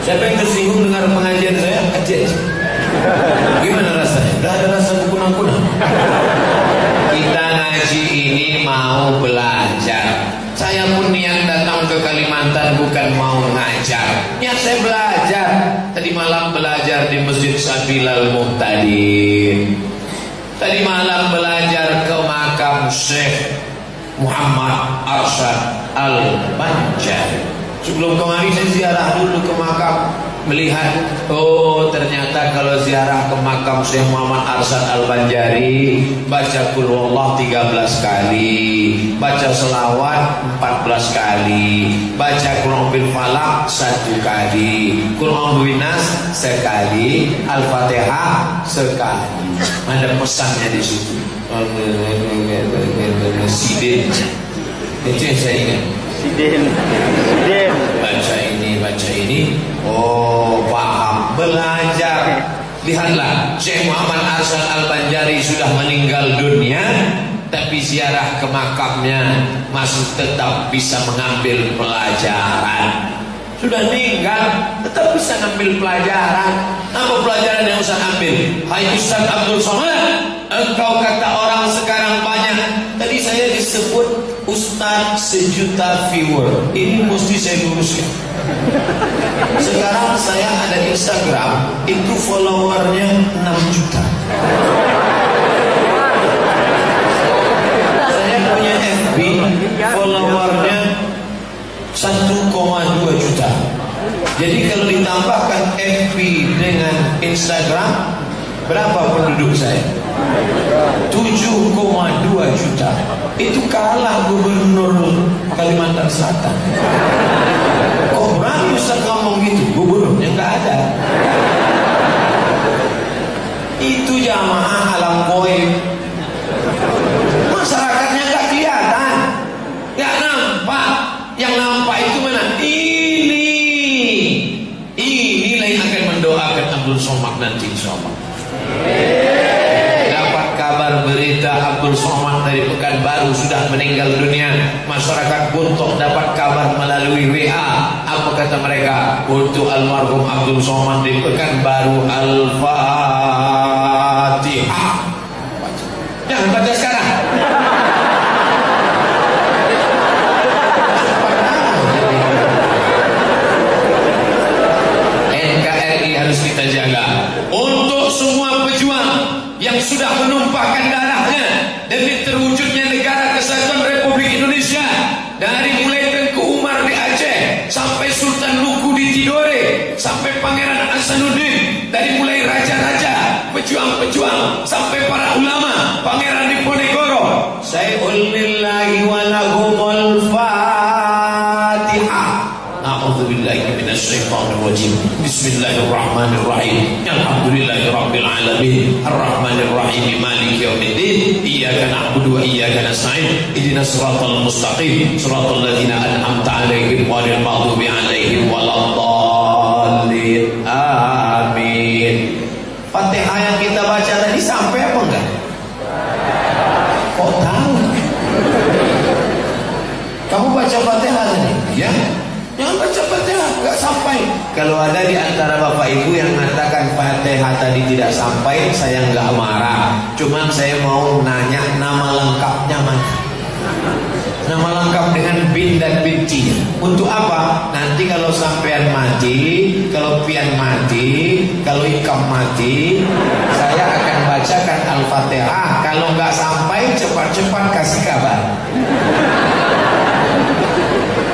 Siapa yang tersinggung dengar pengajian saya? Aja. Gimana rasanya? Udah ada rasa kunang-kunang. Kita ngaji ini mau belajar. Saya pun niat datang ke Kalimantan bukan mau ngajar. Niat saya belajar. Tadi malam belajar di Masjid Sabilal Muhtadin. Tadi malam belajar ke makam Syekh Muhammad Arsyad Al-Banjari. Sebelum kemarin saya ziarah dulu ke makam, melihat oh ternyata kalau ziarah ke makam Syekh Muhammad Arsyad Al-Banjari baca qul huwallah 13 kali, baca selawat 14 kali, baca qul a'udzu falaq 1 kali, qul a'udzu binas sekali, Al-Fatihah sekali. Ada pesannya di situ. Sidin. Itu yang saya ingat. Sidin. Baca ini. Oh, paham. Belajar. Lihatlah, Syekh Muhammad Arsyad Al-Banjari sudah meninggal dunia, tapi ziarah ke makamnya masih tetap bisa mengambil pelajaran. Sudah meninggal, tetap bisa ngambil pelajaran. Apa pelajaran yang usah ambil? Hai Ustaz Abdul Somad, engkau kata orang sekarang banyak. Tadi saya disebut Ustaz sejuta viewer. Ini mesti saya luruskan. Sekarang saya ada Instagram, itu followernya 6 juta. Saya punya FB, followernya 1,2 juta. Jadi kalau ditambahkan FB dengan Instagram, berapa penduduk saya? 7,2 juta. Itu kalah gubernur Kalimantan Selatan. Kok berani Ustaz ngomong gitu? Gubernurnya nggak ada. Itu jamaah alam goib. Masyarakatnya nggak kelihatan, nggak nampak. Yang nampak itu mana? Inilah yang akan mendoakan Abdul Somad nanti insyaallah. Dapat kabar berita Abdul Somad dari Pekanbaru sudah meninggal dunia. Masyarakat Buntok dapat kabar melalui WA. Apa kata mereka? Untuk almarhum Abdul Somad di Pekanbaru, Al-Fatihah. Jangan baca sekarang. Harus kita jaga. Untuk semua pejuang yang sudah menumpahkan darahnya demi terwujudnya negara kesatuan Republik Indonesia, dari mulai Tengku Umar di Aceh sampai Sultan Luku di Tidore, sampai Pangeran Hasanuddin, dari mulai raja-raja, pejuang-pejuang sampai para ulama, Pangeran Diponegoro. Sayulillahi wa lahumul Fatihah. A'udzubillahi minasyaitonir rajim. Bismillahirrahmanirrahim. Alhamdulillahirabbil alamin. Arrahmanir rahim. Maliki yaumiddin. Iyyaka na'budu wa iyyaka nasta'in. Ihdinas siratal mustaqim. Siratal ladzina an'amta 'alaihim ghairil maghdubi 'alaihim waladdallin. Amin. Fatihah yang kita baca tadi sampai apa enggak? Kok tahu? Kamu baca Fatihah tadi? Ya? Jangan baca Fatihah, nggak sampai. Kalau ada di antara bapak ibu yang mengatakan Fatihah tadi tidak sampai, saya nggak marah. Cuman saya mau nanya nama lengkapnya mana? Nama lengkap dengan bin dan binti. Untuk apa? Nanti kalau sampean mati, kalau pian mati, kalau ikam mati, saya akan bacakan Al-Fatihah. Kalau nggak sampai, cepat-cepat kasih kabar.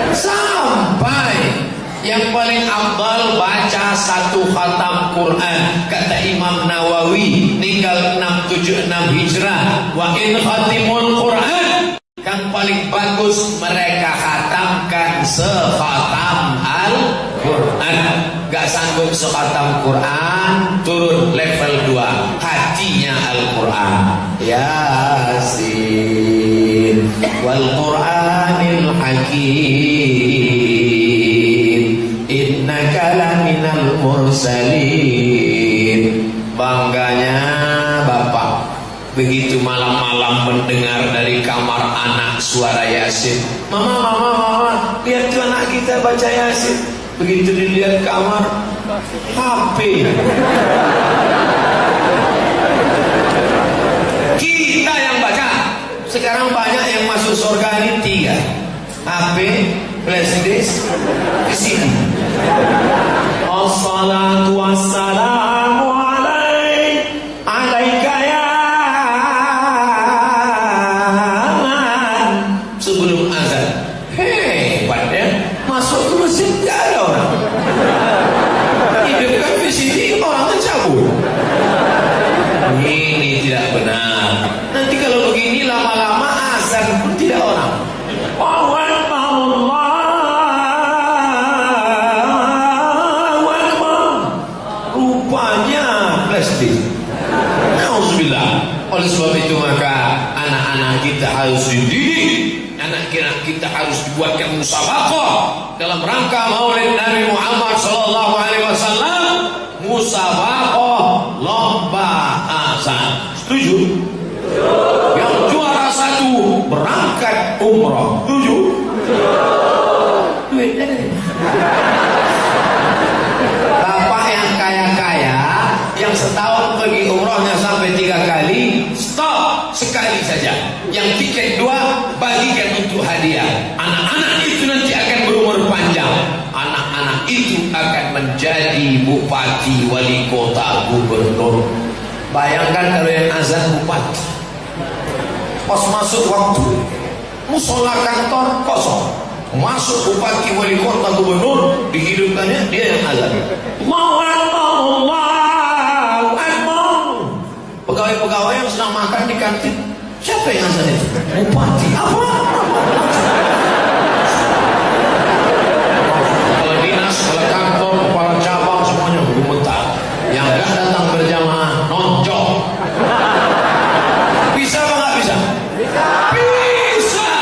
Sampai yang paling afdal baca 1 khatam Quran. Kata Imam Nawawi, ninggal 676 Hijrah, wa in khatimul Quran, yang paling bagus mereka khatamkan sekhatam Al-Quran. Gak sanggup sekhatam Quran, turun level 2, hatinya Al-Quran. Yasin wal Quranil Hakim, innaka laminal mursalin. Bangganya bapak begitu begitu malam-malam mendengar dari kamar anak suara Yasin. Mama, mama, mama, lihat tuh anak kita baca Yasin. Begitu dilihat kamar, HP. Kita yang baca. Sekarang banyak yang masuk surga ini 3. HP, flash disk, ke sini. Assalatu wassalamu alaika ya man. Sebelum azan. Hebat ya. Masuk ke masjid gak ada orang. Hidupkan di sini orang cabut. Ini tidak benar. Nanti kalau begini lama-lama azan pun tidak orang. Rupanya plastik. Alhamdulillah. Oleh sebab itu maka anak-anak kita harus dididik. Anak-anak kita harus dibuatkan musabaqah dalam rangka Maulid Nabi Muhammad sallallahu alaihi wasallam. Musabaqah lomba azan. Setuju? Yang juara 1 berangkat umrah. Setuju? Duitnya deh. Bapak yang kaya-kaya yang setahun pergi umrahnya sampai 3 kali, stop sekali saja. Yang tiket 2 bagikan untuk hadiah. Anak-anak itu nanti akan berumur panjang. Anak-anak itu akan menjadi bupati, wali kota, gubernur. Bayangkan kalau yang azan bupati, pas masuk waktu musola kantor kosong, masuk bupati, wali kota, gubernur, dihidupkannya dia yang azan. Allahu Akbar. Pegawai-pegawai yang sedang makan di kantin, siapa yang azan itu? Bupati. Apa? Kepala dinas, kepala kantor, kepala cabang semuanya bergemetar. Yang gak datang berjamaah nonjok. Bisa apa nggak bisa? Bisa.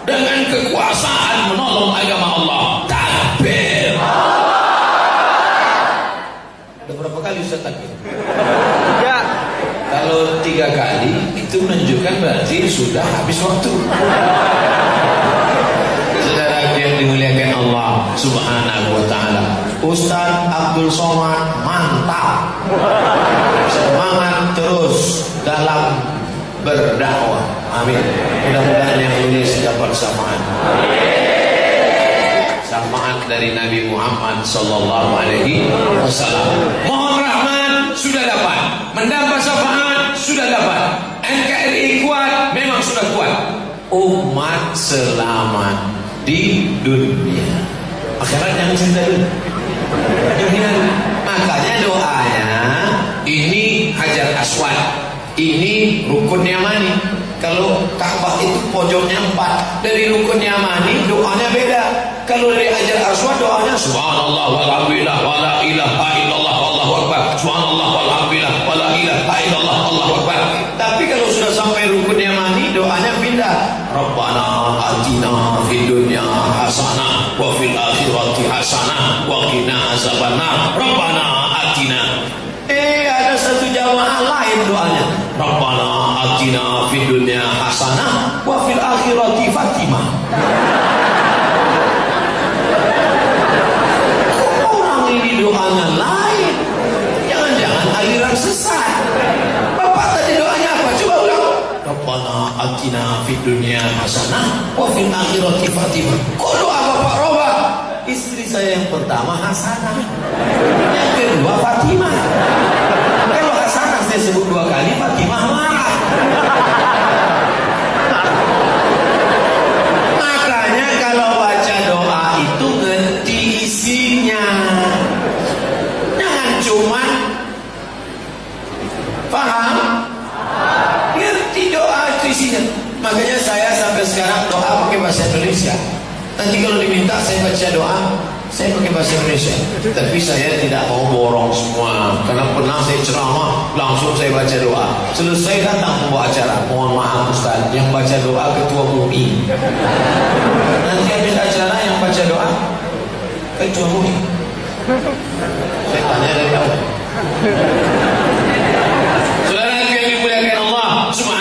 Dengan kekuasaan menolong agama Allah. Takbir. Udah berapa kali Ustaz takbir? Ya. Kalau 3 kali itu menunjukkan berarti sudah habis waktu. Saudara yang dimuliakan Allah Subhanahu wa taala. Ustaz Abdul Somad mantap. Semangat terus dalam berdakwah. Amin. Mudah-mudahan yang tulis dapat samaan. Samaan dari Nabi Muhammad sallallahu alaihi wasallam. Mohon rahmat sudah dapat. Mendapat syafaat sudah dapat. NKRI kuat, memang sudah kuat. Umat selamat di dunia. Akhirat yang cerita dulu. Dunia. Makanya doanya ini Hajar Aswad, ini Rukun Yamani. Kalau Ka'bah itu pojoknya 4, dari Rukun Yamani doanya beda. Kalau dari Hajar Aswad doanya Subhanallah walhamdulillah wala ilaha illallah wallahu akbar. Subhanallah walhamdulillah wala ilaha illallah wallahu akbar. Tapi kalau sudah sampai Rukun Yamani doanya pindah. Rabbana atina fid dunya hasanah wa fil akhirati hasanah wa qina azabannar. Rabbana atina. Ada satu jamaah lain doanya. Rabbana atina fid dunya hasanah wa fil akhirati fatimah. Orang ini doanya lain. Jangan-jangan aliran sesat. Bapak tadi doanya apa? Coba ulang. Rabbana atina fid dunya hasanah wa fil akhirati fatimah. Kok doa Bapak robah? Istri saya yang pertama Hasanah, yang kedua Fatimah. Kalau Hasanah saya sebut 2 kali, Fatimah marah. Makanya kalau baca doa itu ngerti isinya. Jangan cuma paham, ngerti doa itu isinya. Makanya saya sampai sekarang doa pakai bahasa Indonesia. Nanti kalau diminta saya baca doa, saya pakai bahasa Indonesia. Tapi saya tidak mau borong semua, karena pernah saya ceramah langsung saya baca doa. Selesai datang membawa acara, mohon maaf Ustaz, yang baca doa ketua MUI. Nanti habis acara yang baca doa ketua MUI. Saya tanya dari awal. Saudara yang dimuliakan Allah Subhanahu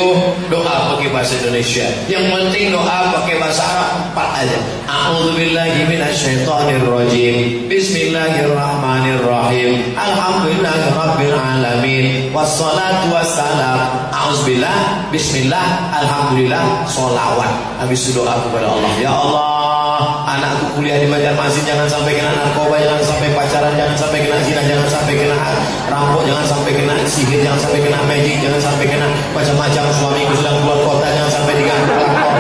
sembuh, doa pakai bahasa Indonesia. Yang penting doa pakai bahasa Arab 4 aja. A'udzubillahi minasyaitonirrajim. Bismillahirrahmanirrahim. Alhamdulillahirabbil alamin. Wassalatu wassalam. A'udzubillah, bismillah, alhamdulillah, sholawat. Habis itu doa kepada Allah. Ya Allah, anakku kuliah di Banjarmasin jangan sampai kena narkoba, jangan sampai pacaran, jangan sampai kena zina, jangan sampai kena rampok, jangan sampai kena sihir, jangan sampai kena magic, jangan sampai kena macam-macam. Suamiku sedang keluar kota, jangan sampai diganggu pelakor.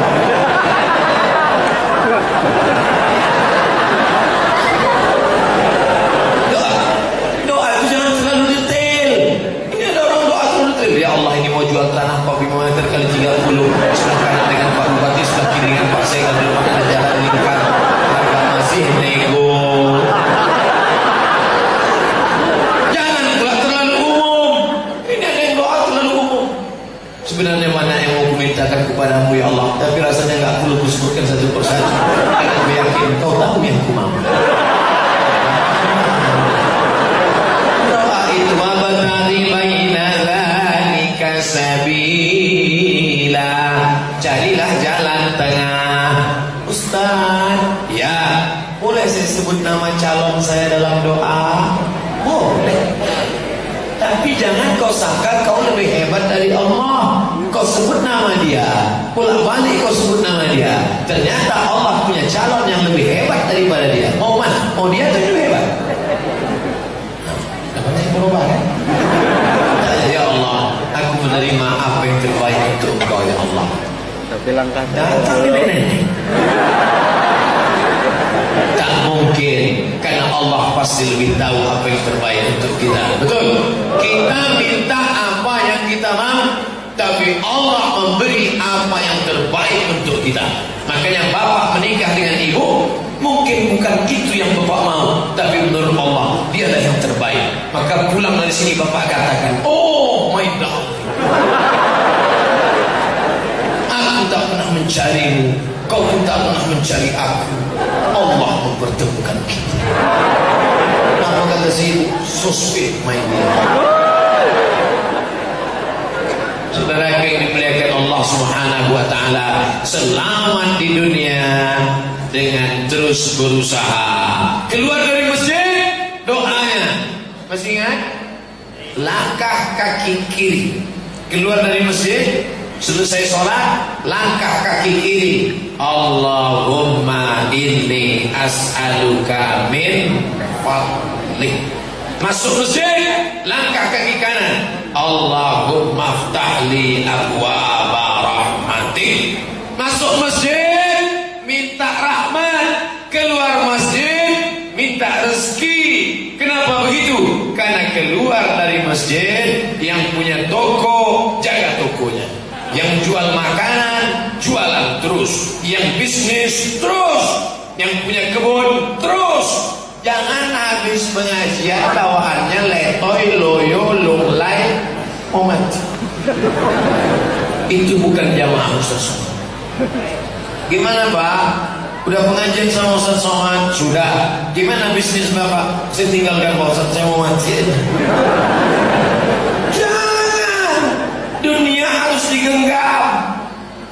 Doa itu jangan terlalu detail. Ini ada orang doa terlalu detail. Ya Allah, ini mau jual tanah Pak 5 meter kali 30, sebelah kanan dengan Pak Bupati, sebelah kiri dengan Pak Sekda, belum ada jalan lingkar, harga masih nego. Jangan pula terlalu umum. Ini ada yang doa terlalu umum. Sebenarnya mana yang mau kumintakan kepadamu ya Allah, tapi rasanya nggak perlu kusebutkan satu persatu. Aku yakin kau tahu yang ku mau. Doa itu wabtaghi baina dzalika sabila. Carilah jalan tengah. Ustaz, ya, boleh saya sebut nama calon saya dalam doa? Boleh. Tapi jangan kau sangka kau lebih hebat dari Allah. Kau sebut nama dia, bolak-balik kau sebut nama dia. Ternyata Allah punya calon yang lebih hebat daripada dia. Mau mana? Mau dia atau lebih hebat? Namanya yang berubah kan? Ya Allah, aku menerima apa yang terbaik untuk Engkau ya Allah. Tapi langkah datang nenek. Tak mungkin, karena Allah pasti lebih tahu apa yang terbaik untuk kita. Betul? Kita minta apa yang kita mau, tapi Allah memberi apa yang terbaik untuk kita. Makanya bapak menikah dengan ibu, mungkin bukan itu yang bapak mau, tapi menurut Allah dialah yang terbaik. Maka pulang dari sini bapak katakan, oh my God, aku tak pernah mencarimu, kau pun tak pernah mencari aku. Allah mempertemukan kita. Apa kata si so sweet my dear. Saudara yang dimuliakan Allah Subhanahu wa taala, selamat di dunia dengan terus berusaha. Keluar dari masjid, doanya masih ingat? Langkah kaki kiri. Keluar dari masjid, selesai sholat, langkah kaki kiri. Allahumma inni as'aluka min fadlik. Masuk masjid, langkah kaki kanan. Allahumma ftahli abwaaba rahmatik. Masuk masjid, minta rahmat. Keluar masjid, minta rezeki. Kenapa begitu? Karena keluar dari masjid, yang punya toko, jaga tokonya. Yang jual makanan, jualan terus. Yang bisnis, terus. Yang punya kebun, terus. Jangan habis pengajian bawaannya letoy, loyo, lunglai, omat. Itu bukan jamaah Ustaz Somad. Gimana Pak? Udah pengajian sama Ustaz Somad? Sudah. Gimana bisnis Bapak? Saya tinggalkan Pak Ustaz, saya mau mati. Jangan. Dunia harus digenggam.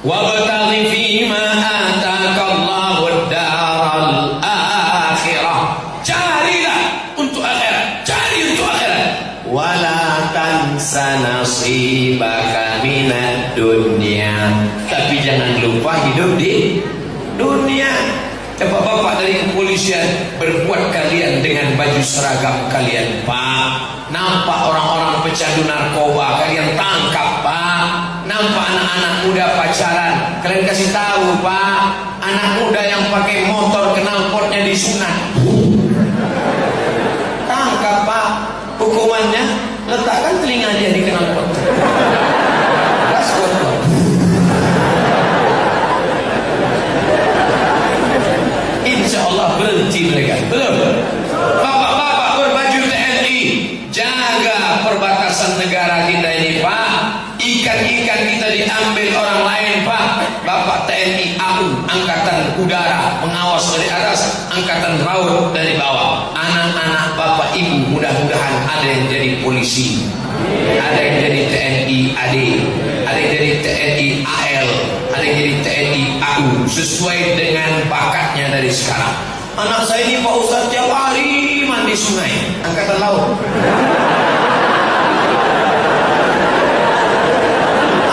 Wabtaghi fima ataakallahu ad-daral akhirah. Carilah untuk akhirat. Cari untuk akhirat. Wala tansa nasibaka minad dunya. Tapi jangan lupa hidup di dunia. Bapak-bapak dari kepolisian, berbuat kalian dengan baju seragam kalian, Pak. Nampak orang-orang pecandu narkoba, kalian tangkap, Pak. Nampak anak-anak muda pacaran, kalian kasih tahu, Pak. Anak muda yang pakai motor knalpotnya disunat, tangkap, Pak. Hukumannya letakkan telinga dia di knalpot. Gaskot, Pak. Insya Allah berhenti mereka. Belum. Bapak-bapak berbaju TNI, jaga perbatasan negara kita ini, Pak. Ikan-ikan kita diambil orang lain, Pak. Bapak TNI AU, Angkatan udara, pengawas dari atas, angkatan laut dari bawah. Anak-anak bapak ibu mudah-mudahan ada yang jadi polisi, ada yang jadi TNI AD, ada yang jadi TNI AL, ada yang jadi TNI AU, sesuai dengan bakatnya dari sekarang. Anak saya ini Pak Ustadz tiap hari mandi sungai, angkatan laut.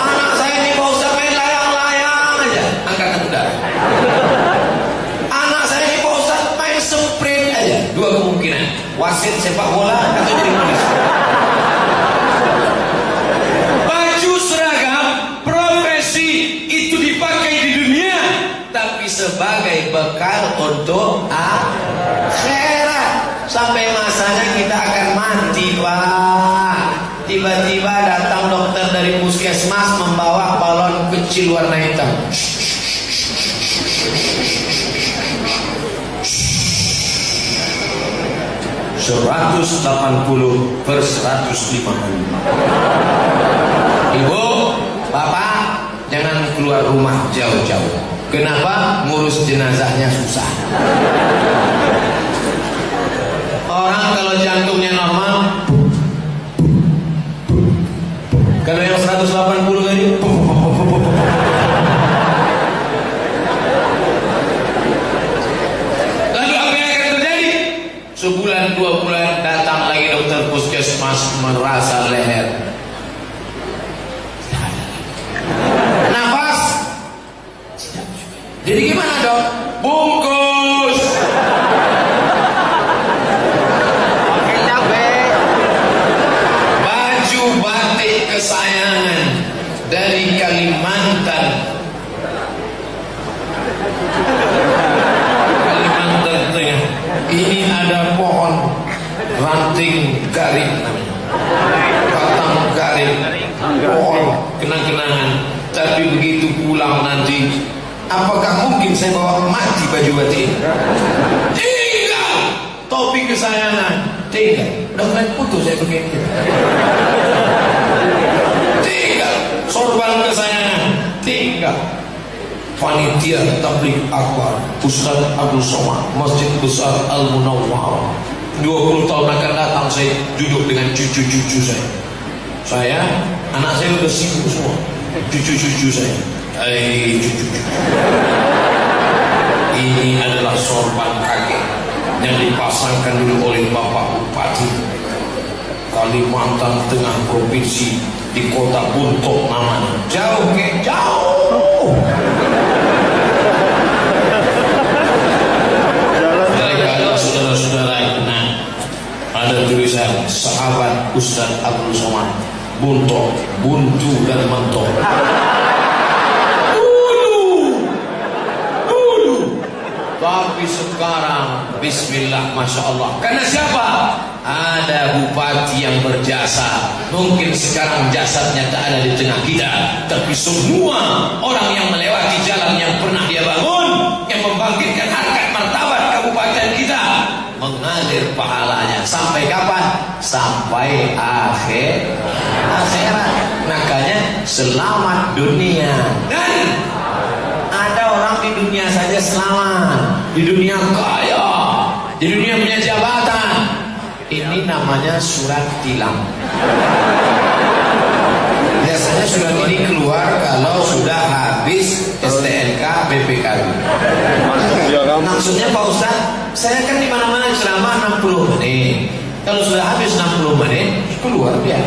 Anak saya ini Pak Ustadz main layang-layang aja, angkatan udara. Anak saya ini Pak Ustadz main sprint aja. Dua kemungkinan, wasit sepak bola atau jadi polisi. Baju seragam profesi itu dipakai di dunia, tapi sebagai bekal untuk akhirat. Sampai masanya kita akan mati, Pak. Tiba-tiba datang dokter dari puskesmas membawa balon kecil warna hitam. 180 per 150. Ibu, bapak, jangan keluar rumah jauh-jauh. Kenapa? Ngurus jenazahnya susah. Orang kalau jantungnya normal, kalau yang 180 tadi, lalu apa yang akan terjadi? Sebulan 2 bulan datang lagi dokter puskesmas merasa leher, nafas. Jadi gimana dok? Bungkus. Baju batik kesayangan dari Kalimantan. Kalimantan Tengah. Ini ada pohon ranting garing namanya. Batang garing. Pohon kenang-kenangan. Tapi begitu pulang nanti, apakah mungkin saya bawa mati baju batik? Tinggal topi kesayangan, tinggal. Udah mulai putus saya begini. Tinggal sorban kesayangan, tinggal. Panitia tabligh akbar Ustaz Abdul Somad Masjid Besar Al Munawwar. 20 tahun akan datang saya duduk dengan cucu-cucu saya. Anak saya udah sibuk semua. Cucu-cucu saya. Cucu. Ini adalah sorban kakek yang dipasangkan dulu oleh Bapak Bupati Kalimantan Tengah Provinsi di kota Buntok namanya. Jauh ke jauh. Saudara-saudara, nah, ada tulisan sahabat Ustaz Abdul Somad, Buntok, buntu dan mentok. Tapi sekarang bismillah, masya Allah. Karena siapa? Ada bupati yang berjasa. Mungkin sekarang jasadnya tak ada di tengah kita, tapi semua orang yang melewati jalan yang pernah dia bangun, yang membangkitkan harkat martabat kabupaten kita, mengalir pahalanya. Sampai kapan? Sampai akhirat. Makanya selamat dunia. Dan ada orang di dunia saja selamat, di dunia kaya, di dunia punya jabatan. Ini namanya surat tilang. Biasanya surat ini keluar kalau sudah habis STNK BPKB. Maksudnya Pak Ustaz, saya kan di mana-mana selama 60 menit. Kalau sudah habis 60 menit keluar dia.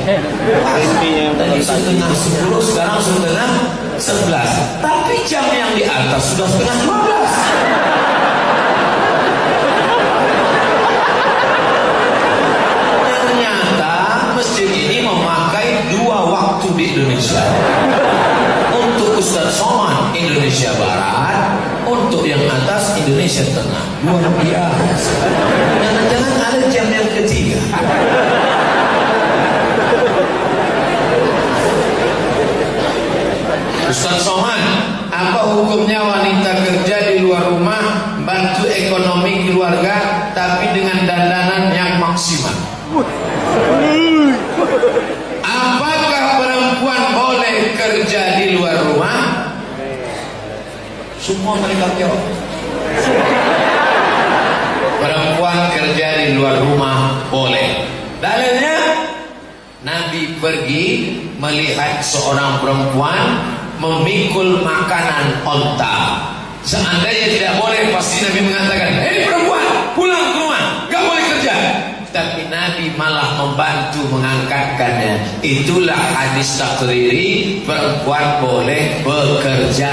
Tadi setengah 10, sekarang setengah 11. Tapi jam yang di atas sudah setengah 12. Ternyata masjid ini memakai 2 waktu di Indonesia. Untuk Ustaz Somad Indonesia Barat, untuk yang atas Indonesia Tengah. Luar biasa. Jangan-jangan ada jam yang ketiga. Ustaz Somad, apa hukumnya wanita kerja di luar rumah bantu ekonomi keluarga tapi dengan dandanan yang maksimal? Apakah perempuan boleh kerja di luar rumah? Semua mereka jawab luar rumah boleh. Dalilnya, Nabi pergi melihat seorang perempuan memikul makanan onta. Seandainya tidak boleh, pasti Nabi mengatakan, hei perempuan, pulang ke rumah, gak boleh kerja. Tapi Nabi malah membantu mengangkatkannya. Itulah hadis takriri, perempuan boleh bekerja.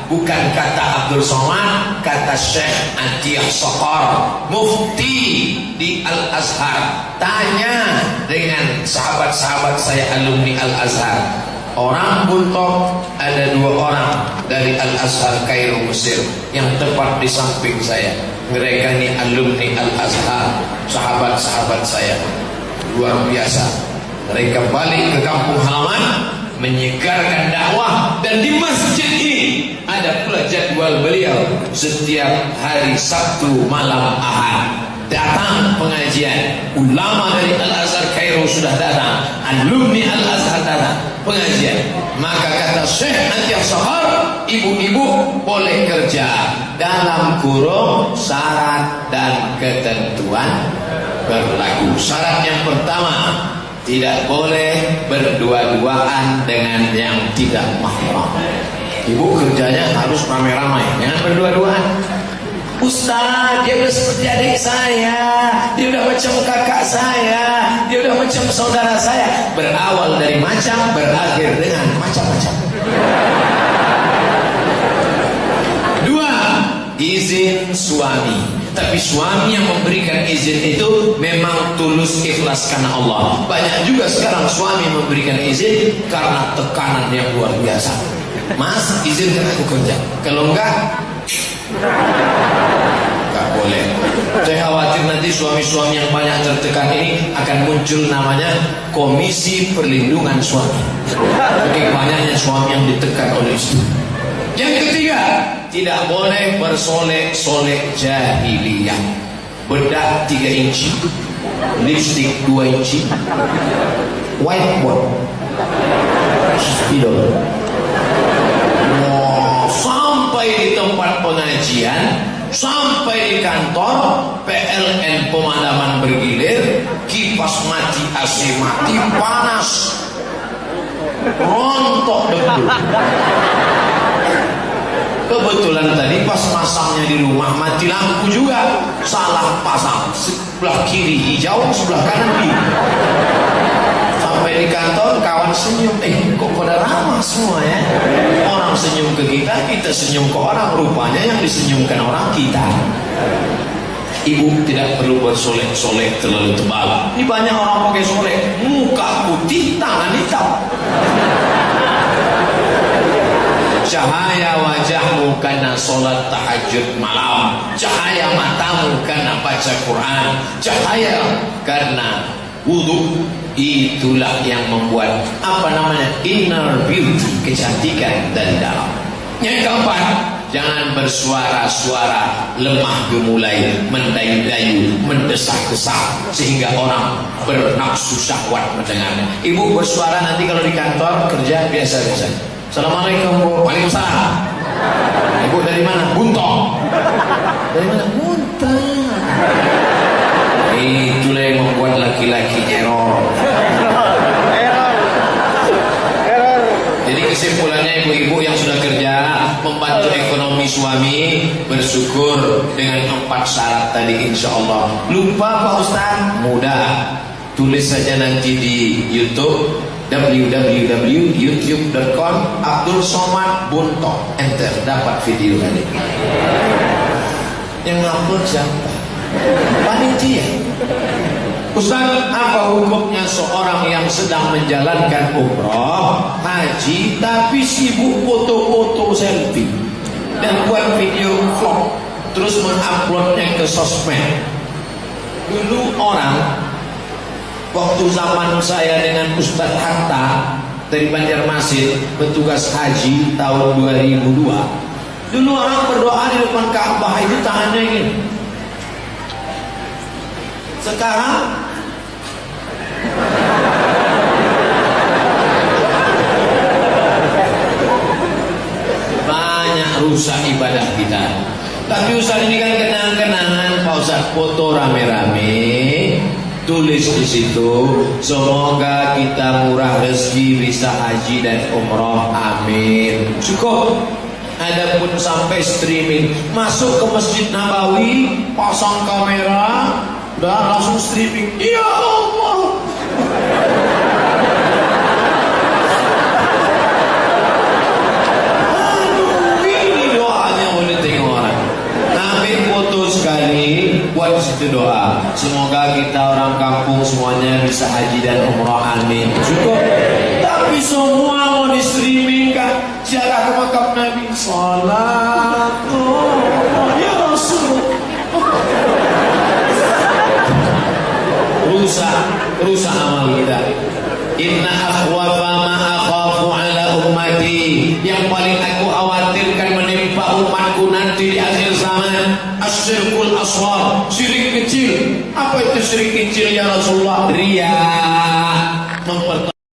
Bukan kata Abdul Somad, kata Syekh Atiyah Soqor, mufti di Al-Azhar. Tanya dengan sahabat-sahabat saya alumni Al-Azhar. Orang Buntok, ada 2 orang dari Al-Azhar Kairo Mesir yang tepat di samping saya. Mereka ini alumni Al-Azhar, sahabat-sahabat saya, luar biasa. Mereka balik ke kampung halaman, menyegarkan dakwah. Dan di masjid ini ada pula jadwal beliau setiap hari Sabtu malam Ahad datang pengajian. Ulama dari Al-Azhar Kairo sudah datang, alumni Al-Azhar datang pengajian. Maka kata Syekh Atiyah Soqor, ibu-ibu boleh kerja dalam kurung syarat dan ketentuan berlaku. Syarat yang pertama, tidak boleh berdua-duaan dengan yang tidak mahram. Ibu kerjanya harus ramai-ramai, jangan berdua-duaan. Ustaz, dia udah seperti adik saya, dia udah macam kakak saya, dia udah macam saudara saya. Berawal dari macam, berakhir dengan macam-macam. 2, izin suami. Tapi suami yang memberikan izin itu memang tulus ikhlas karena Allah. Banyak juga sekarang suami memberikan izin karena tekanan yang luar biasa. Mas, izinkan aku kerja. Kalau enggak boleh. Saya khawatir nanti suami-suami yang banyak tertekan ini akan muncul namanya Komisi Perlindungan Suami. Jadi banyaknya suami yang ditekan oleh istri. Yang ketiga, tidak boleh bersolek-solek jahiliyah. Bedak 3 inci, lipstick 2 inci, whiteboard, spidol. Sampai di tempat pengajian, sampai di kantor, PLN pemadaman bergilir, kipas mati, AC mati, panas, rontok debu. Kebetulan tadi pas masangnya di rumah mati lampu juga, salah pasang, sebelah kiri hijau, sebelah kanan biru. Sampai di kantor kawan senyum, kok pada ramah semua ya. Orang senyum ke kita, kita senyum ke orang. Rupanya yang disenyumkan orang kita. Ibu tidak perlu bersolek-solek terlalu tebal. Ini banyak orang pakai solek, muka putih, tangan hitam. Cahaya wajahmu karena sholat tahajud malam, cahaya matamu karena baca Quran, cahaya karena wudhu. Itulah yang membuat inner beauty, kecantikan dari dalam. Yang keempat, jangan bersuara-suara lemah gemulai, mendayu-dayu, mendesak-desak sehingga orang bernafsu syahwat mendengarnya. Ibu bersuara nanti kalau di kantor kerja biasa-biasa. Assalamualaikum Bu. Waalaikumsalam. Ibu dari mana? Buntok. Dari mana? Buntok. Itulah yang membuat laki-laki error. Jadi kesimpulannya, ibu-ibu yang sudah kerja membantu ekonomi suami, bersyukur dengan 4 syarat tadi insya Allah. Lupa Pak Ustaz? Mudah. Tulis saja nanti di YouTube www.youtube.com Abdul Somad Buntok, enter, dapat video tadi. Yang ngupload siapa? Panitia. Ustaz, apa hukumnya seorang yang sedang menjalankan umroh, haji, tapi sibuk foto-foto selfie dan buat video vlog, terus menguploadnya ke sosmed? Dulu orang, waktu zaman saya dengan Ustaz Hatta dari Banjarmasin, petugas haji tahun 2002, dulu orang berdoa di depan Ka'bah itu tangannya gini. Sekarang banyak rusak ibadah kita. Tapi Ustaz, ini kan kenang-kenangan Pak Pak Ustaz, foto rame-rame, tulis di situ, semoga kita murah rezeki bisa haji dan umroh, amin. Cukup. Adapun sampai streaming, masuk ke Masjid Nabawi, pasang kamera, udah langsung streaming. Ya Allah. Aduh, ini doanya boleh tengok orang. Ambil foto sekali, buat situ doa. Semoga kita orang kampung semuanya bisa haji dan umroh, amin. Cukup. Tapi semua mau di streaming kan, ziarah ke makam Nabi, salatu ya Rasul. Rusak amal kita. Inna akhwafa ma akhafu ala ummati, yang paling aku khawatirkan menimpa umatku nanti di akhir zaman, asyirkul asghar, syirik kecil. Apa itu syirik kecil ya Rasulullah? Riya,